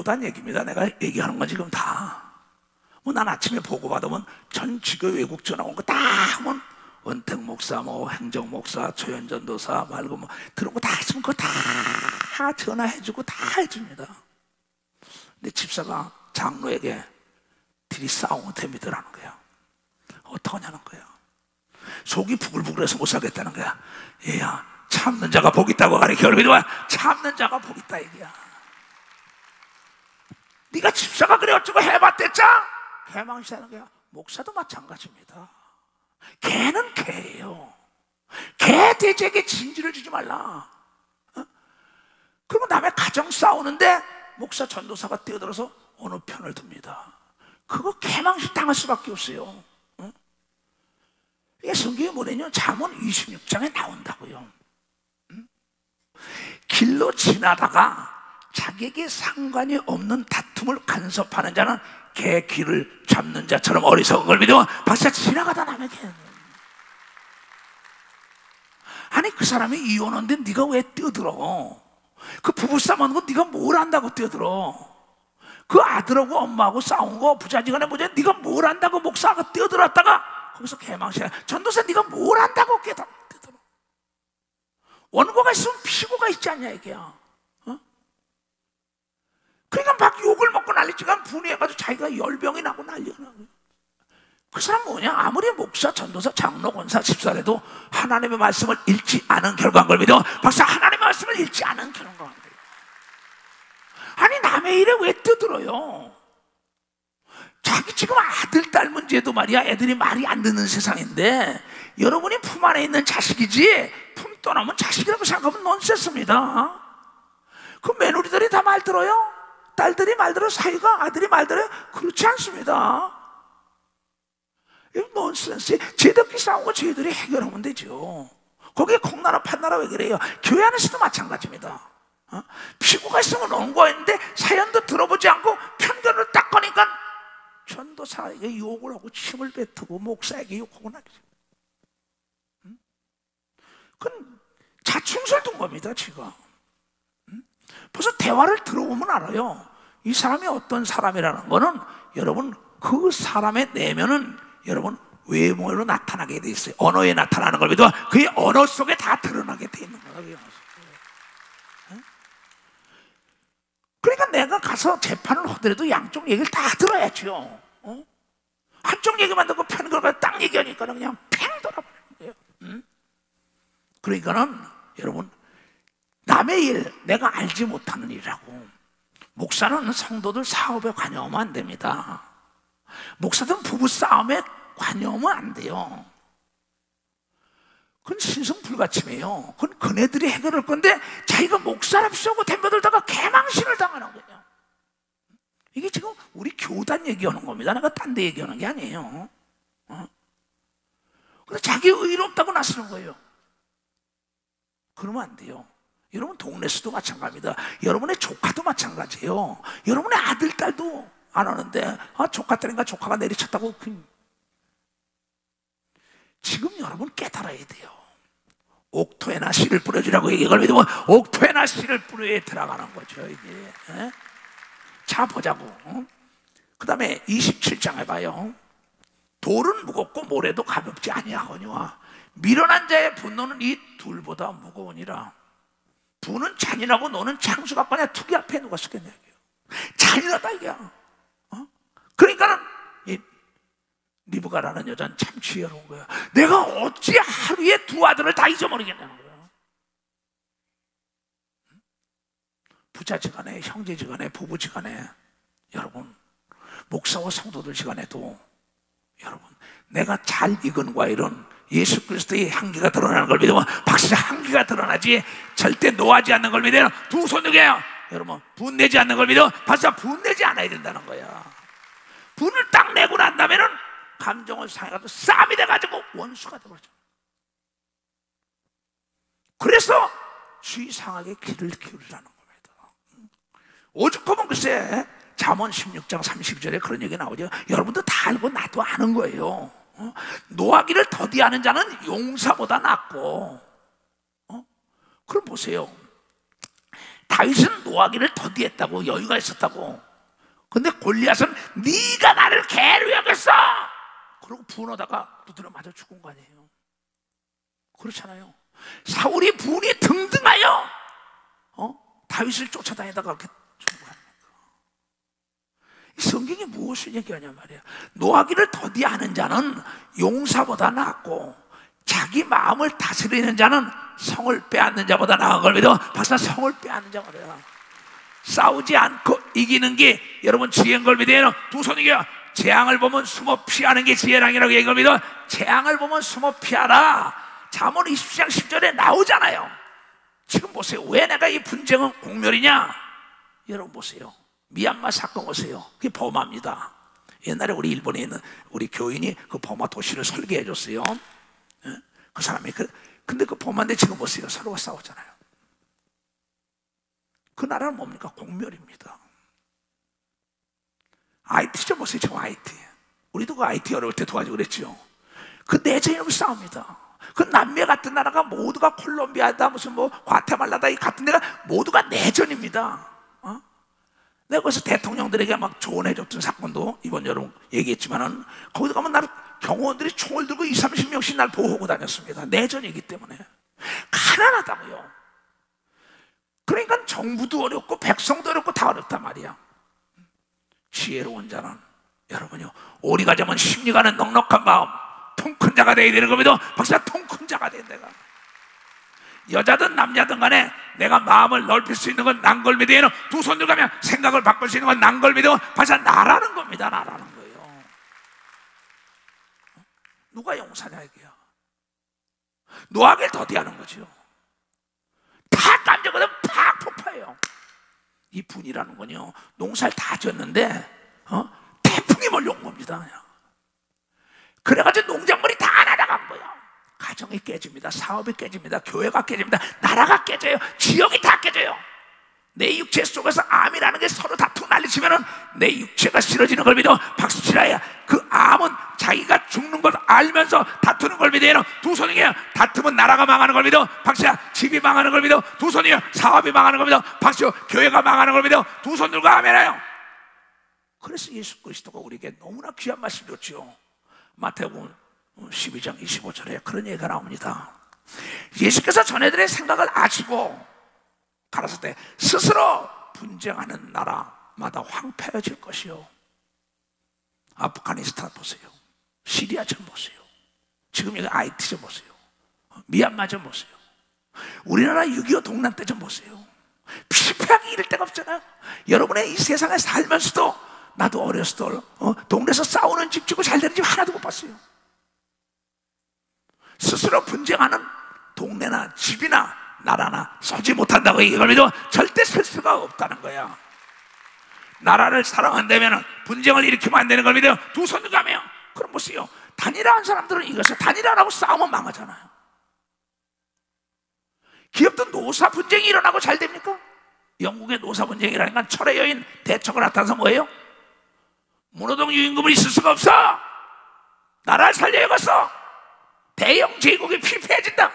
교단 얘기입니다. 내가 얘기하는 건 지금 다. 뭐 난 아침에 보고받으면 전 지교 외국 전화 온 거 다 하면 원택 목사, 뭐 행정 목사, 최현전 도사 말고 뭐 들은 거 다 있으면 그거 다 전화해주고 다 해줍니다. 근데 집사가 장로에게 둘이 싸우면 됩니다라는 거야. 어떡하냐는 거야. 속이 부글부글해서 못 살겠다는 거야. 얘야, 참는 자가 복 있다고 가르쳐. 참는 자가 복 있다 얘기야. 네가 집사가 그래 어쩌고 해봤댔자 개망신하는 거야. 목사도 마찬가지입니다. 개는 개예요. 개 대제에게 진지를 주지 말라. 그리고 남의 가정 싸우는데 목사 전도사가 뛰어들어서 어느 편을 듭니다. 그거 개망신 당할 수밖에 없어요. 이게 성경에 뭐냐면 잠언 26장에 나온다고요. 길로 지나다가 자기에게 상관이 없는 다툼을 간섭하는 자는 개 귀를 잡는 자처럼 어리석은 걸 믿어. 박사 지나가다 남의 개. 아니 그 사람이 이혼한데 네가 왜 뛰어들어? 그 부부싸움 하는 거 네가 뭘 안다고 뛰어들어? 그 아들하고 엄마하고 싸운 거 부자지간에 뭐냐? 네가 뭘 안다고 목사가 뛰어들었다가 거기서 개망신해. 전도사 네가 뭘 안다고 뛰어들어? 원고가 있으면 피고가 있지 않냐 이게야. 그러니까 막 욕을 먹고 난리지간 분해해가지고 자기가 열병이 나고 난리가 나고. 그 사람 뭐냐? 아무리 목사, 전도사, 장로, 권사, 집사라도 하나님의 말씀을 읽지 않은 결과인 걸 믿어. 박사 하나님의 말씀을 읽지 않은 결과인 걸 믿어. 아니 남의 일에 왜 떠들어요? 자기 지금 아들, 딸 문제도 말이야 애들이 말이 안 듣는 세상인데 여러분이 품 안에 있는 자식이지 품 떠나면 자식이라고 생각하면 넌센스입니다. 그 며느리들이 다 말 들어요? 딸들이 말 들어? 사위가 아들이 말 들어요? 그렇지 않습니다. 이거 넌센스. 쟤들끼리 싸우고 쟤들이 해결하면 되죠. 거기에 콩나라 판나라 왜 그래요? 교회 안에서도 마찬가지입니다. 피고가 있으면 원고했는데 사연도 들어보지 않고 편견을 딱 거니까 전도사에게 욕을 하고 침을 뱉고 목사에게 욕하고 나죠. 그건 자충설 둔 겁니다 지금. 벌써 대화를 들어보면 알아요. 이 사람이 어떤 사람이라는 거는 여러분 그 사람의 내면은 여러분 외모로 나타나게 돼 있어요. 언어에 나타나는 걸 믿어. 그의 언어 속에 다 드러나게 돼 있는 거예요. 그러니까 내가 가서 재판을 하더라도 양쪽 얘기를 다 들어야죠. 한쪽 얘기만 듣고 편견을 딱 얘기하니까 그냥 팽 돌아버리는 거예요. 그러니까는 여러분 남의 일, 내가 알지 못하는 일이라고. 목사는 성도들 사업에 관여하면 안 됩니다. 목사들은 부부 싸움에 관여하면 안 돼요. 그건 신성불가침이에요. 그건 그네들이 해결할 건데 자기가 목사랍시고 덤벼들다가 개망신을 당하는 거예요. 이게 지금 우리 교단 얘기하는 겁니다. 내가 딴 데 얘기하는 게 아니에요. 그래서 자기 의롭다고 나서는 거예요. 그러면 안 돼요. 여러분 동네에서도 마찬가지입니다. 여러분의 조카도 마찬가지예요. 여러분의 아들, 딸도 안 하는데 조카 딸인가 조카가 내리쳤다고. 지금 여러분 깨달아야 돼요. 옥토에나 씨를 뿌려주라고 얘기를 믿으면 옥토에나 씨를 뿌려야 들어가는 거죠 이게. 자 보자고. 그 다음에 27장에 봐요. 돌은 무겁고 모래도 가볍지 아니하거니와 미련한 자의 분노는 이 둘보다 무거우니라. 부는 잔인하고 너는 창수 같거냐. 투기 앞에 누가 쓰겠냐. 잔인하다 이게. 그러니까는 이 리브가라는 여자는 참 지혜로운 거야. 내가 어찌 하루에 두 아들을 다 잊어버리겠냐는 거야. 부자지간에 형제지간에 부부지간에 여러분 목사와 성도들 시간에도 여러분 내가 잘 익은 과일은 예수 그리스도의 향기가 드러나는 걸 믿으면 박사 향기가 드러나지 절대 노하지 않는 걸 믿어요. 두 손 들게요. 여러분 분내지 않는 걸 믿어. 박사 분내지 않아야 된다는 거야. 분을 딱 내고 난 다음에는 감정을 상해가지고 싸움이 돼가지고 원수가 되버리죠. 그래서 주의 상하게 귀를 기울이라는 겁니다. 오죽하면 글쎄 잠언 16장 32절에 그런 얘기 나오죠. 여러분도 다 알고 나도 아는 거예요. 노하기를 더디하는 자는 용사보다 낫고. 그럼 보세요. 다윗은 노하기를 더디했다고, 여유가 있었다고. 근데 골리앗은 네가 나를 개로 여겼어! 그러고 분하다가 두드려 맞아 죽은 거 아니에요. 그렇잖아요. 사울이 분이 등등하여 다윗을 쫓아다니다가 그렇게 죽은 거 아닙니까? 이 성경이 무엇을 얘기하냐 말이야. 노하기를 더디하는 자는 용사보다 낫고 자기 마음을 다스리는 자는 성을 빼앗는 자보다 나은 걸 믿어. 박사, 성을 빼앗는 자 말이야. 싸우지 않고 이기는 게 여러분 지혜인 걸 믿어요. 두 손 이겨. 재앙을 보면 숨어 피하는 게 지혜랑이라고 얘기를 믿어. 재앙을 보면 숨어 피하라. 잠언 20장 10절에 나오잖아요. 지금 보세요. 왜 내가 이 분쟁은 공멸이냐? 여러분 보세요. 미얀마 사건 보세요. 그게 버마입니다. 옛날에 우리 일본에 있는 우리 교인이 그 버마 도시를 설계해 줬어요. 그 사람이 근데 그 버마인데 지금 보세요. 서로가 싸우잖아요. 그 나라는 뭡니까? 공멸입니다. IT 좀 보세요. 저 IT. 우리도 그 IT 어려울 때 도와주고 그랬죠. 그 내전이라고 싸웁니다. 그 남미 같은 나라가 모두가 콜롬비아다 무슨 뭐 과테말라다 이 같은 데가 모두가 내전입니다. 내가 그래서 대통령들에게 막 조언해줬던 사건도 이번 여러분 얘기했지만은 거기 가면 나를 경호원들이 총을 들고 20, 30명씩 날 보호하고 다녔습니다. 내전이기 때문에 가난하다고요. 그러니까 정부도 어렵고 백성도 어렵고 다 어렵단 말이야. 지혜로운 자는 여러분요, 오리가 잡은 심리가는 넉넉한 마음, 통 큰 자가 되어야 되는 겁니다. 박사, 통 큰 자가 된 내가 여자든 남자든 간에 내가 마음을 넓힐 수 있는 건 난 걸 믿어요. 두 손 들고 가면 생각을 바꿀 수 있는 건 난 걸 믿어. 박사, 나라는 겁니다. 나라는 거예요. 누가 용사냐 이게요. 노하기를 더디하는 거죠. 다 깜짝거든 팍 폭파해요. 이 분이라는 건요, 농사를 다 졌는데 태풍이 몰려온 겁니다. 그냥. 그래가지고 농작물이 다 날아간 거예요. 가정이 깨집니다. 사업이 깨집니다. 교회가 깨집니다. 나라가 깨져요. 지역이 다 깨져요. 내 육체 속에서 암이라는 게 서로 다투고 난리치면은 내 육체가 싫어지는 걸 믿어. 박수치라야. 그 암은 자기가 죽는 걸 알면서 다투는 걸 믿어요. 두 손이에요. 다투면 나라가 망하는 걸 믿어. 박수야. 집이 망하는 걸 믿어. 두 손이에요. 사업이 망하는 걸 믿어. 박수. 교회가 망하는 걸 믿어. 두 손 들고 아멘해요. 그래서 예수 그리스도가 우리에게 너무나 귀한 말씀 줬죠. 마태복음 12장 25절에 그런 얘기가 나옵니다. 예수께서 전애들의 생각을 아시고 가라사 때 스스로 분쟁하는 나라마다 황폐해질 것이요. 아프가니스탄 보세요. 시리아 좀 보세요. 지금 여기 IT 좀 보세요. 미얀마 좀 보세요. 우리나라 6.25 동란 때 좀 보세요. 피폐하기 이를 데가 없잖아요. 여러분의 이 세상에 살면서도 나도 어렸을 때 동네에서 싸우는 집 짓고 잘 되는 집 하나도 못 봤어요. 스스로 분쟁하는 동네나 집이나 나라나 서지 못한다고 이걸 믿어. 절대 설 수가 없다는 거야. 나라를 사랑한다면 분쟁을 일으키면 안 되는 걸 믿어요. 두 손을 가며. 그럼 보세요. 단일화한 사람들은 이것을 단일화라고 싸우면 망하잖아요. 기업도 노사 분쟁이 일어나고 잘 됩니까? 영국의 노사 분쟁이라는 건 철의 여인 대처가 나타나서 뭐예요? 문호동 유임금은 있을 수가 없어. 나라를 살려야겠어. 대형 제국이 피폐해진다.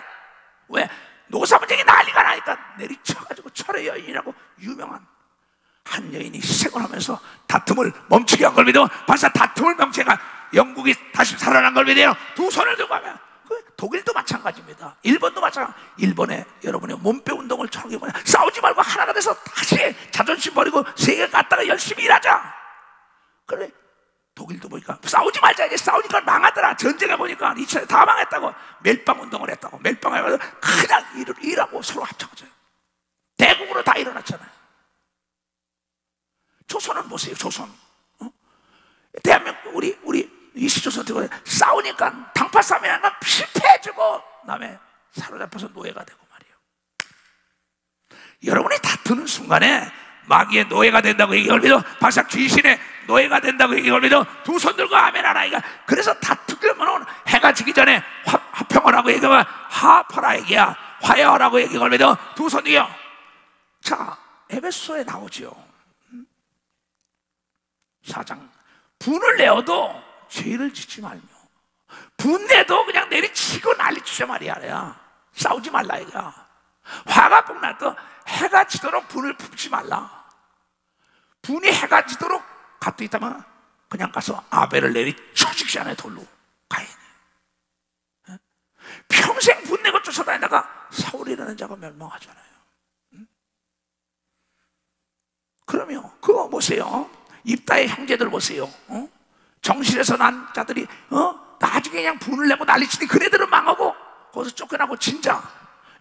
왜? 노사 분쟁이 난리가 나니까 내리쳐가지고 철의 여인이라고 유명한 한 여인이 희생을 하면서 다툼을 멈추게 한 걸 믿어. 벌써 다툼을 멈추게 한 영국이 다시 살아난 걸 믿어요. 두 손을 들고 하면 독일도 마찬가지입니다. 일본도 마찬가지. 일본에 여러분의 몸빼 운동을 처음에 뭐냐, 싸우지 말고 하나가 돼서 다시 자존심 버리고 세계 갔다가 열심히 일하자. 그래. 독일도 보니까 싸우지 말자. 이제 싸우니까 망하더라. 전쟁해 보니까 2차에 다 망했다고. 멜빵 운동을 했다고. 멜빵을 해가지고 그냥 일하고 서로 합쳐가져요. 대국으로 다 일어났잖아요. 조선은 보세요. 조선. 대한민국 우리 이시조선 들고 싸우니까 당파 싸움이니까 실패해주고 남의 사로잡혀서 노예가 되고 말이에요. 여러분이 다투는 순간에 마귀의 노예가 된다고 얘기를 믿어. 박사, 귀신의 노예가 된다고 얘기를 믿어. 두 손 들고 아멘 하라 이거. 그래서 다투려면 해가 지기 전에 화평을 하고 얘기하면 화퍼라 얘기야. 화해하라고 얘기를 믿어. 두 손 들고. 자, 에베소에 나오죠. 4장. 분을 내어도 죄를 짓지 말며, 분내도 그냥 내리치고 난리치자 말이야. 싸우지 말라 이거야. 화가 폭날때 해가 지도록 분을 품지 말라. 분이 해가 지도록 갓도 있다면 그냥 가서 아벨을 내리쳐 죽지 않아요. 돌로. 가인이 평생 분내고 쫓아다니다가 사울이라는 자가 멸망하잖아요. 그러면 그거 보세요. 입다의 형제들 보세요. 정실에서 난 자들이 나중에 그냥 분을 내고 난리치니 그네들은 망하고 거기서 쫓겨나고 진자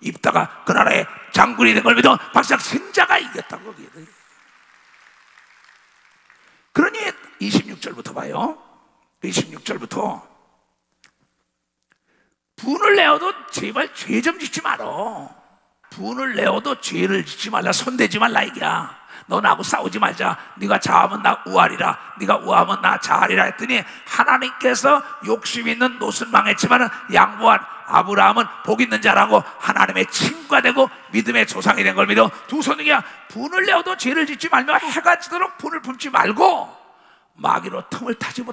입다가 그 나라의 장군이 된 걸 믿어 박사 진자가 이겼다고. 그러니 26절부터 봐요. 26절부터 분을 내어도 제발 죄 좀 짓지 말어. 분을 내어도 죄를 짓지 말라. 손대지 말라 이게야. 너 나하고 싸우지 말자. 네가 자하면 나 우하리라, 네가 우하면 나 자하리라 했더니 하나님께서 욕심 있는 롯은 망했지만 양보한 아브라함은 복 있는 자라고 하나님의 친구가 되고 믿음의 조상이 된 걸 믿어 두 손이야. 분을 내어도 죄를 짓지 말며 해가 지도록 분을 품지 말고 마귀로 틈을 타지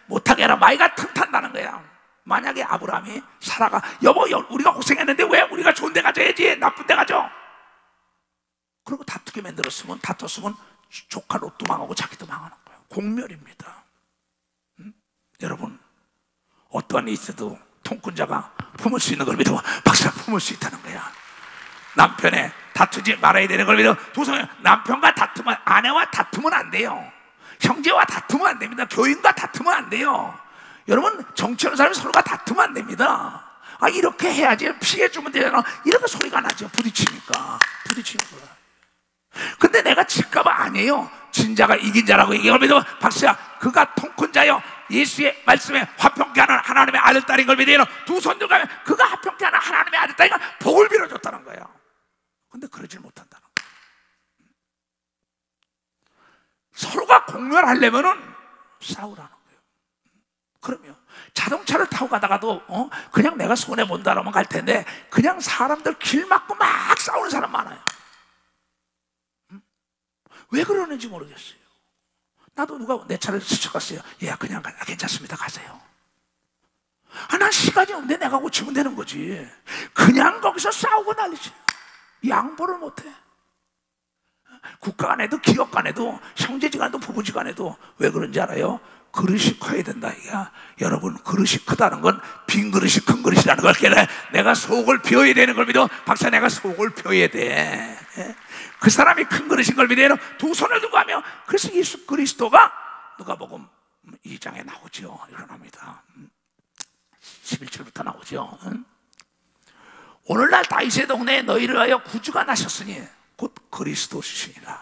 못하게 하라. 마귀가 틈 탄다는 거야. 만약에 아브라함이 사라가 여보 우리가 고생했는데 왜 우리가 좋은 데 가져야지 나쁜 데 가져, 그리고 다투게 만들었으면 다퉜으면 조카 롯도 망하고 자기도 망하는 거예요. 공멸입니다. 여러분 어떠한 일이 있어도 통꾼자가 품을 수 있는 걸 믿어 박사 품을 수 있다는 거야. 남편에 다투지 말아야 되는 걸 믿어 두성이 남편과 다투면 아내와 다투면 안 돼요. 형제와 다투면 안 됩니다. 교인과 다투면 안 돼요. 여러분 정치하는 사람이 서로가 다투면 안 됩니다. 이렇게 해야지 피해주면 되잖아. 이렇게 소리가 나죠. 부딪히니까 부딪히는 거야. 근데 내가 질까봐 아니에요. 진자가 이긴 자라고 얘기하면 믿어 박수야. 그가 통꾼자요 예수의 말씀에 화평케 하는 하나님의 아들딸인 걸 믿어요. 두 손 들고 가면 그가 화평케 하는 하나님의 아들딸이가 복을 빌어줬다는 거예요. 근데 그러질 못한다는 거예요. 서로가 공멸하려면은 싸우라는 거예요. 그러면 자동차를 타고 가다가도 그냥 내가 손해본다라면 갈 텐데 그냥 사람들 길 막고 막 싸우는 사람 많아요. 왜 그러는지 모르겠어요. 나도 누가 내 차를 스쳐갔어요. 야 그냥 괜찮습니다 가세요. 난 시간이 없는데 내가 고치면 되는 거지. 그냥 거기서 싸우고 난리지. 양보를 못해. 국가 간에도 기업 간에도 형제지간에도 부부지간에도 왜 그런지 알아요? 그릇이 커야 된다 이거야. 여러분 그릇이 크다는 건 빈 그릇이 큰 그릇이라는 걸 깨달아. 내가 속을 비워야 되는 걸 믿어 박사. 내가 속을 비워야 돼. 그 사람이 큰 그릇인 걸 믿어요. 두 손을 두고 하며 그래서 예수 그리스도가 누가복음 2장에 나오죠. 일어납니다. 11절부터 나오죠. 오늘날 다윗의 동네에 너희를 위하여 구주가 나셨으니 곧 그리스도시니라.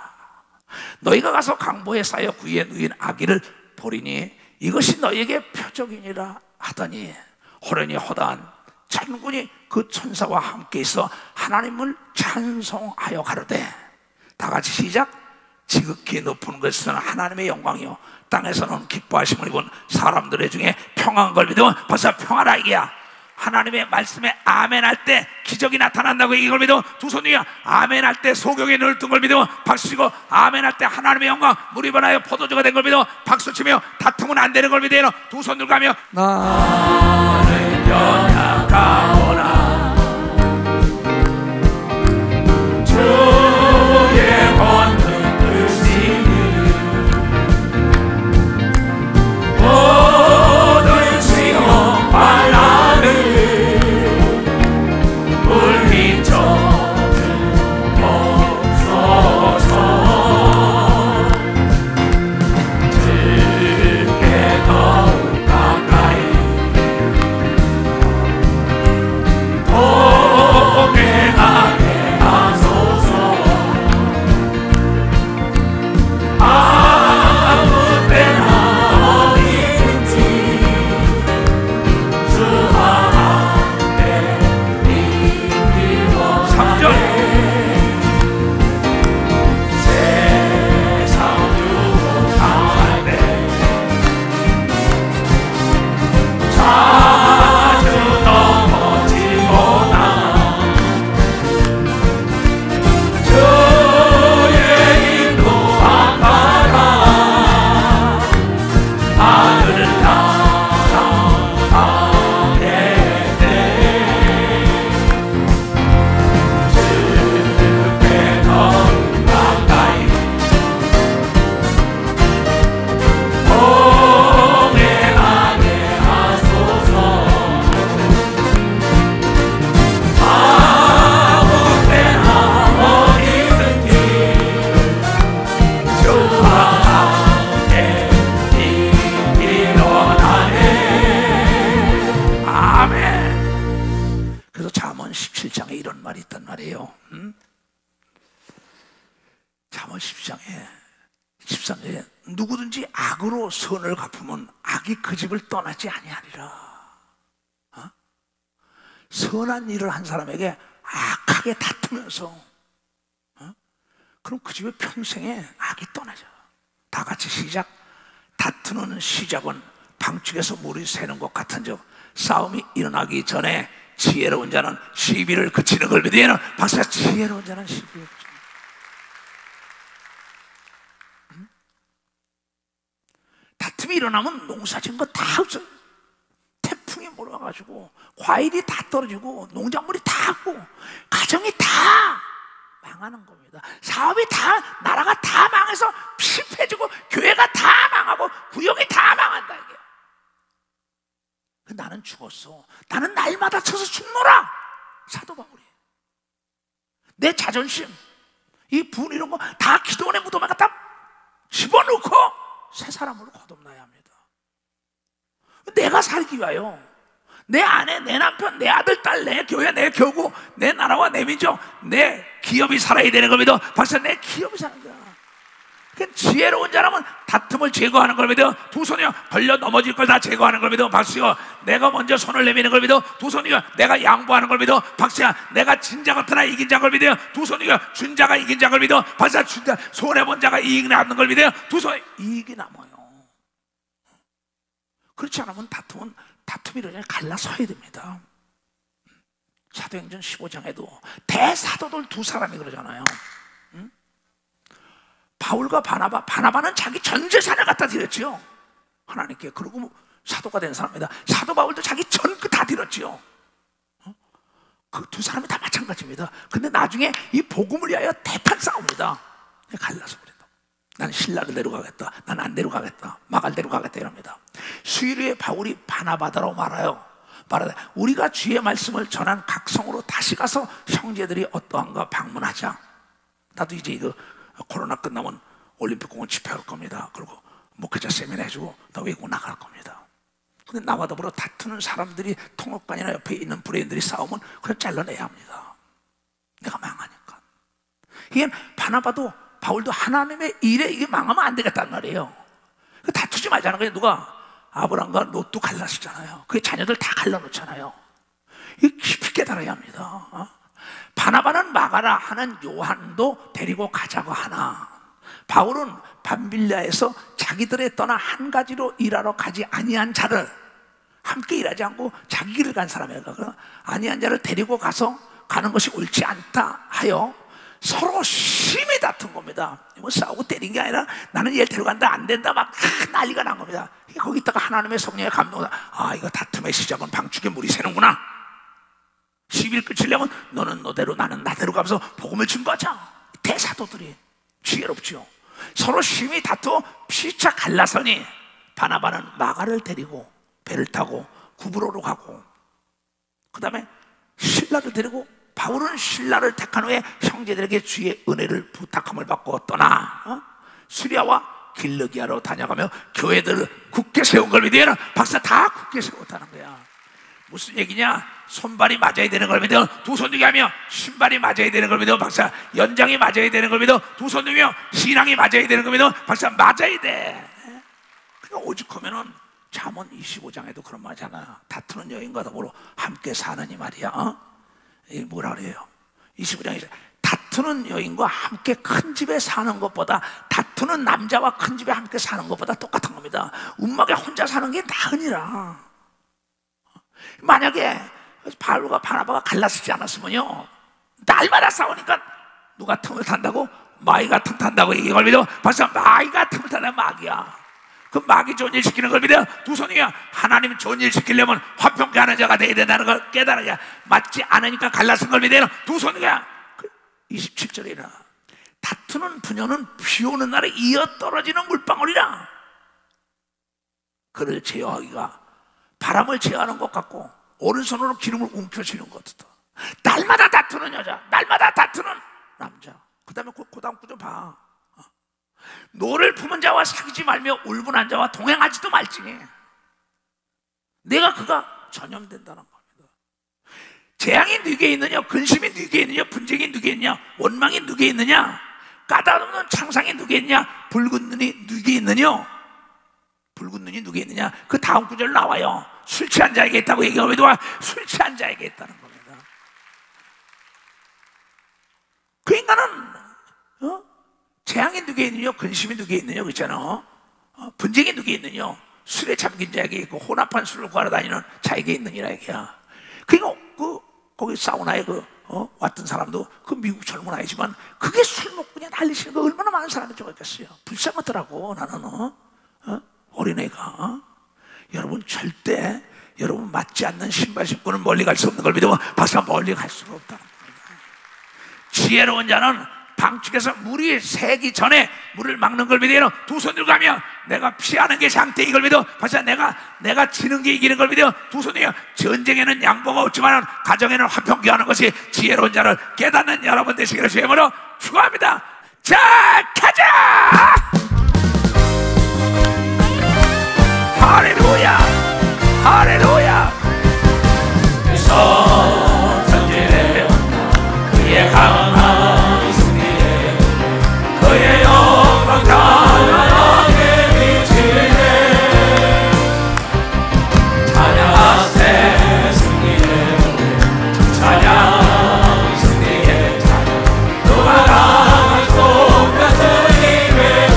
너희가 가서 강보에 쌓여 구유에 누인 아기를 보리니 이것이 너희에게 표적이니라 하더니 호련히 허다한 장군이 그 천사와 함께 있어 하나님을 찬송하여 가로되 다 같이 시작. 지극히 높은 것은 하나님의 영광이요 땅에서는 기뻐하심을 입은 사람들의 중에 평안한 걸 믿으면 벌써 평화라 이게야. 하나님의 말씀에 아멘 할 때 기적이 나타난다고 이걸 믿어 두 손 위에 아멘 할 때 소경에 눈을 뜬 걸 믿어 박수치고 아멘 할 때 하나님의 영광 물이 번하여 포도주가 된 걸 믿어 박수치며 다투면 안 되는 걸 믿어 두 손 들고 가며 나는 연약하구나 주의 권능 뜻이니 모든 시험 바람을 가운데 일어나네. 아멘. 그래서 잠언 17장에 이런 말이 있단 말이에요. 잠언 13장에 누구든지 악으로 선을 갚으면 악이 그 집을 떠나지 아니하리라. 선한 일을 한 사람에게 악하게 다투면서 그럼 그 집의 평생에 악이 떠나죠. 다 같이 시작. 다투는 시작은 방축에서 물이 새는 것 같은즉 싸움이 일어나기 전에 지혜로운 자는 시비를 그치는 걸 믿으면 박사 지혜로운 자는 시비를 그치는 다툼이 일어나면 농사진 거 다 없어요. 태풍이 몰아가지고 과일이 다 떨어지고 농작물이 다 없고 가정이 다 망하는 겁니다. 사업이 다, 나라가 다 망해서 실패지고 교회가 다 망하고 구역이 다 망한다 이게. 나는 죽었어. 나는 날마다 쳐서 죽노라. 사도 바울이 내 자존심, 이 분 이런 거 다 기도원의 무덤에 갖다 집어넣고 새 사람으로 거듭나야 합니다. 내가 살기 위하여 내 아내, 내 남편, 내 아들, 딸, 내 교회, 내 교구, 내 나라와 내 민족, 내 기업이 살아야 되는 겁니다. 벌써 내 기업이 사는 거야. 그러니까 지혜로운 자라면 다툼을 제거하는 걸 믿어. 두 손이요 걸려 넘어질 걸 다 제거하는 걸 믿어. 박수요 내가 먼저 손을 내미는 걸 믿어. 두 손이요 내가 양보하는 걸 믿어. 박수야 내가 진 자 같으나 이긴 자를 믿어요. 두 손이요 준 자가 이긴 자를 믿어. 박수야 준 자 손해본 자가 이익 남는 걸 믿어요. 두 손 이익이 남아요. 그렇지 않으면 다툼이 이러냐 갈라서야 됩니다. 사도행전 15장에도 대사도들 두 사람이 그러잖아요. 바울과 바나바는 자기 전 재산을 갖다 드렸지요 하나님께. 그리고 사도가 된 사람입니다. 사도 바울도 자기 전그 다 드렸지요. 그 두 사람이 다 마찬가지입니다. 근데 나중에 이 복음을 위하여 대판 싸웁니다. 갈라서 그랬다. 난 신라를 데려가겠다. 난 안 데려가겠다. 마갈 데려가겠다 이럽니다. 수일에 바울이 바나바다라고 말하여 우리가 주의 말씀을 전한 각 성으로 다시 가서 형제들이 어떠한가 방문하자. 나도 이제 이거 코로나 끝나면 올림픽공원 집회할 겁니다. 그리고 목회자 세미나 해주고 나 외국 나갈 겁니다. 근데 나와 더불어 다투는 사람들이 통역관이나 옆에 있는 브레인들이 싸우면 그냥 잘라내야 합니다. 내가 망하니까. 이게 바나바도 바울도 하나님의 일에 이게 망하면 안 되겠다는 말이에요. 다투지 말자는 거예요. 누가 아브람과 롯도 갈랐었잖아요. 그의 자녀들 다 갈라놓잖아요. 이거 깊이 깨달아야 합니다. 바나바는 마가라 하는 요한도 데리고 가자고 하나 바울은 밤빌라에서 자기들의 떠나 한 가지로 일하러 가지 아니한 자를 함께 일하지 않고 자기 길을 간 사람이에요. 아니한 자를 데리고 가서 가는 것이 옳지 않다 하여 서로 심히 다툰 겁니다. 뭐 싸우고 때린 게 아니라 나는 얘를 데려간다 안 된다 막 난리가 난 겁니다. 거기다가 하나님의 성령의 감동을 이거 다툼의 시작은 방축에 물이 새는구나. 10일 끝이려면 너는 너대로 나는 나대로 가면서 복음을 증거하자. 대사도들이 지혜롭죠. 서로 심히 다투어 피차 갈라서니 바나바는 마가를 데리고 배를 타고 구브로로 가고 그 다음에 신라를 데리고 바울은 신라를 택한 후에 형제들에게 주의 은혜를 부탁함을 받고 떠나 수리아와 길르기아로 다녀가며 교회들을 굳게 세운 걸 믿으면 박사 다 굳게 세웠다는 거야. 무슨 얘기냐? 손발이 맞아야 되는 걸 믿어. 두 손 들게 하며 신발이 맞아야 되는 걸 믿어. 박사 연장이 맞아야 되는 걸 믿어. 두 손 들며 신앙이 맞아야 되는 걸 믿어. 박사 맞아야 돼. 그러니까 오죽하면은 잠언 25장에도 그런 말이잖아. 다투는 여인과 더불어 함께 사느니 말이야. 이게 뭐라 그래요? 25장에 다투는 여인과 함께 큰 집에 사는 것보다 다투는 남자와 큰 집에 함께 사는 것보다 똑같은 겁니다. 운막에 혼자 사는 게 나으니라. 만약에 바울과 바나바가 갈라서지 않았으면요 날마다 싸우니까 누가 틈을 탄다고? 마귀가 틈 탄다고 얘기해 걸 믿어. 벌써 마귀가 틈을 탄다. 마귀야. 그 마귀 좋은 일 시키는 걸 믿어. 두 손이야. 하나님 좋은 일 시키려면 화평케 하는 자가 되어야 된다는 걸 깨달아야. 맞지 않으니까 갈라선 걸 믿어. 두 손이야. 27절에 일어나 다투는 부녀는 비 오는 날에 이어 떨어지는 물방울이라. 그를 제어하기가 바람을 제어하는 것 같고 오른손으로 기름을 움켜쥐는 것 같다. 날마다 다투는 여자, 날마다 다투는 남자. 그 다음에 그 다음 구절 봐. 노를 품은 자와 사귀지 말며 울분한 자와 동행하지도 말지니 내가 그가 전염된다는 겁니다. 재앙이 누구에 있느냐, 근심이 누구에 있느냐, 분쟁이 누구에 있느냐, 원망이 누구에 있느냐, 까다로운 창상이 누구에 있느냐, 붉은 눈이 누구에 있느냐. 붉은 눈이 누구에 있느냐, 그 다음 구절 나와요. 술 취한 자에게 있다고 얘기하면 술 취한 자에게 있다는 겁니다. 그 인간은 재앙이 누구에 있느냐, 근심이 누구에 있느냐 그렇잖아. 분쟁이 누구에 있느냐, 술에 잠긴 자에게 있고 혼합한 술을 구하러 다니는 자에게 있느니라 얘기야. 그러니까 거기 사우나에 왔던 사람도 그 미국 젊은 아이지만 그게 술 먹고 그냥 달리시는 거 얼마나 많은 사람이 좋아했겠어요. 불쌍하더라고 나는. 어린애가. 여러분 절대 여러분 맞지 않는 신발 신고는 멀리 갈 수 없는 걸 믿으면 박사 멀리 갈 수가 없다는 겁니다. 지혜로운 자는 방축에서 물이 새기 전에 물을 막는 걸 믿어요. 두 손 들고 가며 내가 피하는 게 상태 이걸 믿어. 박사 내가 지는 게 이기는 걸 믿어. 두 손이요. 전쟁에는 양보가 없지만 가정에는 화평 기하는 것이 지혜로운 자를 깨닫는 여러분 되시기를 주의 이름으로 축원합니다. 자, 가자. 할렐루야, 할렐루야. 전진해 그의 강한 승리에 그의 영광 찬양하게 비치네. 찬양하세 승리에 찬양 승리에 찬양 누가 강한 손 같은 힘에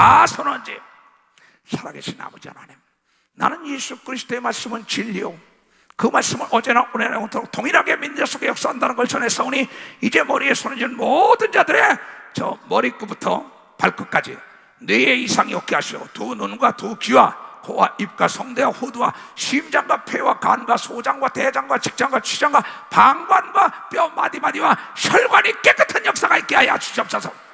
다 선언지. 살아계신 아버지 하나님, 나는 예수 그리스도의 말씀은 진리요, 그 말씀은 어제나 오늘나 영원토록 동일하게 민족 속에 역사한다는 걸 전했사오니 이제 머리에 손을 쥔 모든 자들의 저 머리끝부터 발끝까지 뇌의 이상이 없게 하시오. 두 눈과 두 귀와 코와 입과 성대와 호두와 심장과 폐와 간과 소장과 대장과 직장과 취장과 방관과 뼈 마디마디와 혈관이 깨끗한 역사가 있게 하여 주시옵소서.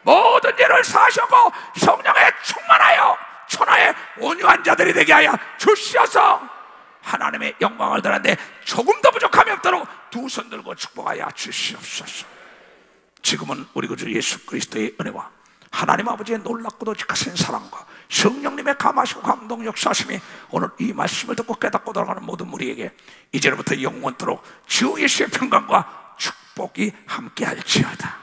모든 죄를 사하시고 성령에 충만하여 천하의 온유한 자들이 되게 하여 주시옵소서. 하나님의 영광을 드러내 조금 더 부족함이 없도록 두 손 들고 축복하여 주시옵소서. 지금은 우리 구주 예수 그리스도의 은혜와 하나님 아버지의 놀랍고도 직하신 사랑과 성령님의 감하시고 감동 역사하심이 오늘 이 말씀을 듣고 깨닫고 돌아가는 모든 우리에게 이제부터 영원토록 주 예수의 평강과 축복이 함께할지어다.